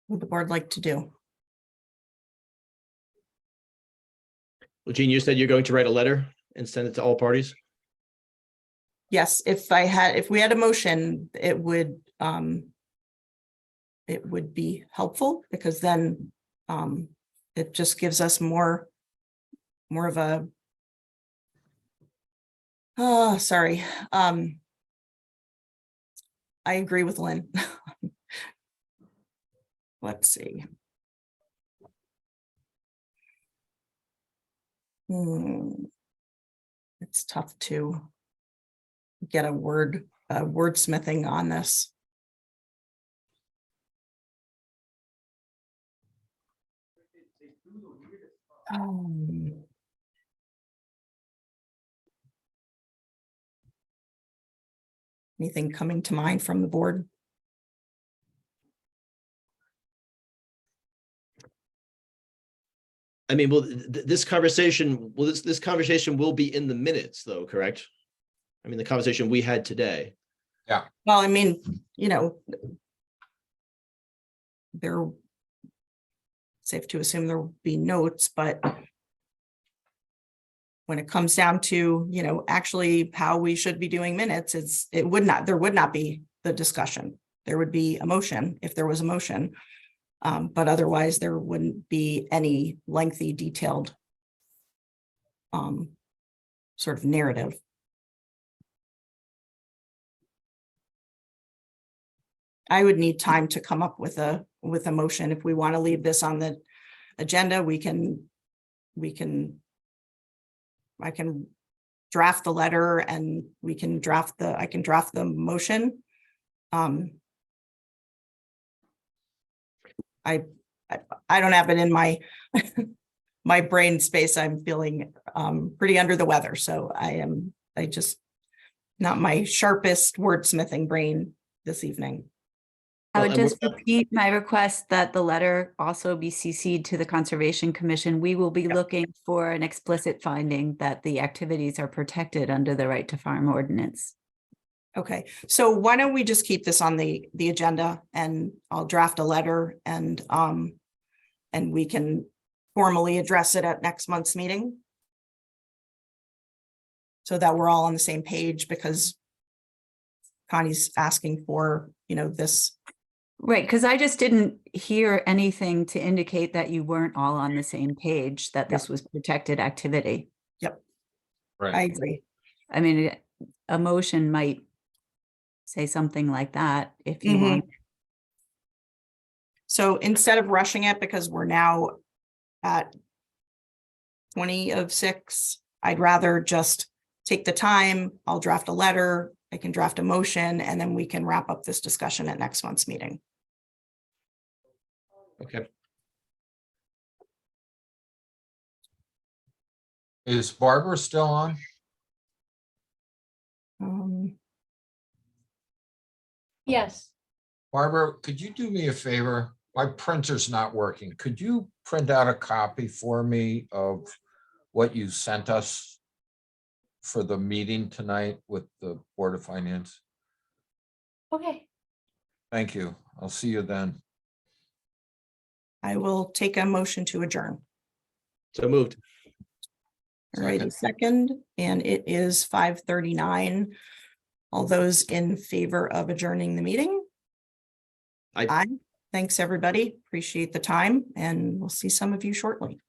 What would the board like to do? Well, Gene, you said you're going to write a letter and send it to all parties? Yes, if we had a motion, it would be helpful, because then it just gives us more of a, oh, sorry. I agree with Lynn. Let's see. It's tough to get a wordsmithing on this. Anything coming to mind from the board? I mean, well, this conversation, this conversation will be in the minutes though, correct? I mean, the conversation we had today. Yeah. Well, I mean, they're safe to assume there will be notes, but when it comes down to, actually how we should be doing minutes, there would not be the discussion. There would be a motion if there was a motion. But otherwise there wouldn't be any lengthy, detailed sort of narrative. I would need time to come up with a motion. If we want to leave this on the agenda, I can draft the letter and I can draft the motion. I don't have it in my my brain space. I'm feeling pretty under the weather. So I just not my sharpest wordsmithing brain this evening. I Well, would and just repeat my request that the letter also be CC'd to the Conservation Commission. We will be looking for an explicit finding that the activities are protected under the right to farm ordinance. Okay, so why don't we just keep this on the agenda, and I'll draft a letter, and we can formally address it at next month's meeting, so that we're all on the same page, because Connie's asking for, this. Right, because I just didn't hear anything to indicate that you weren't all on the same page, that this was protected activity. Yep. Right. I agree. I mean, a motion might say something like that if you want. So instead of rushing it, because we're now at 20:06, I'd rather just take the time. I'll draft a letter. I can draft a motion, and then we can wrap up this discussion at next month's meeting. Okay. Is Barbara still on? Yes. Barbara, could you do me a favor? My printer's not working. Could you print out a copy for me of what you sent us for the meeting tonight with the Board of Finance? Okay. Thank you. I'll see you then. I will take a motion to adjourn. So moved. All right, a second, and it is 5:39. All those in favor of adjourning the meeting? Aye. Thanks, everybody. Appreciate the time, and we'll see some of you shortly.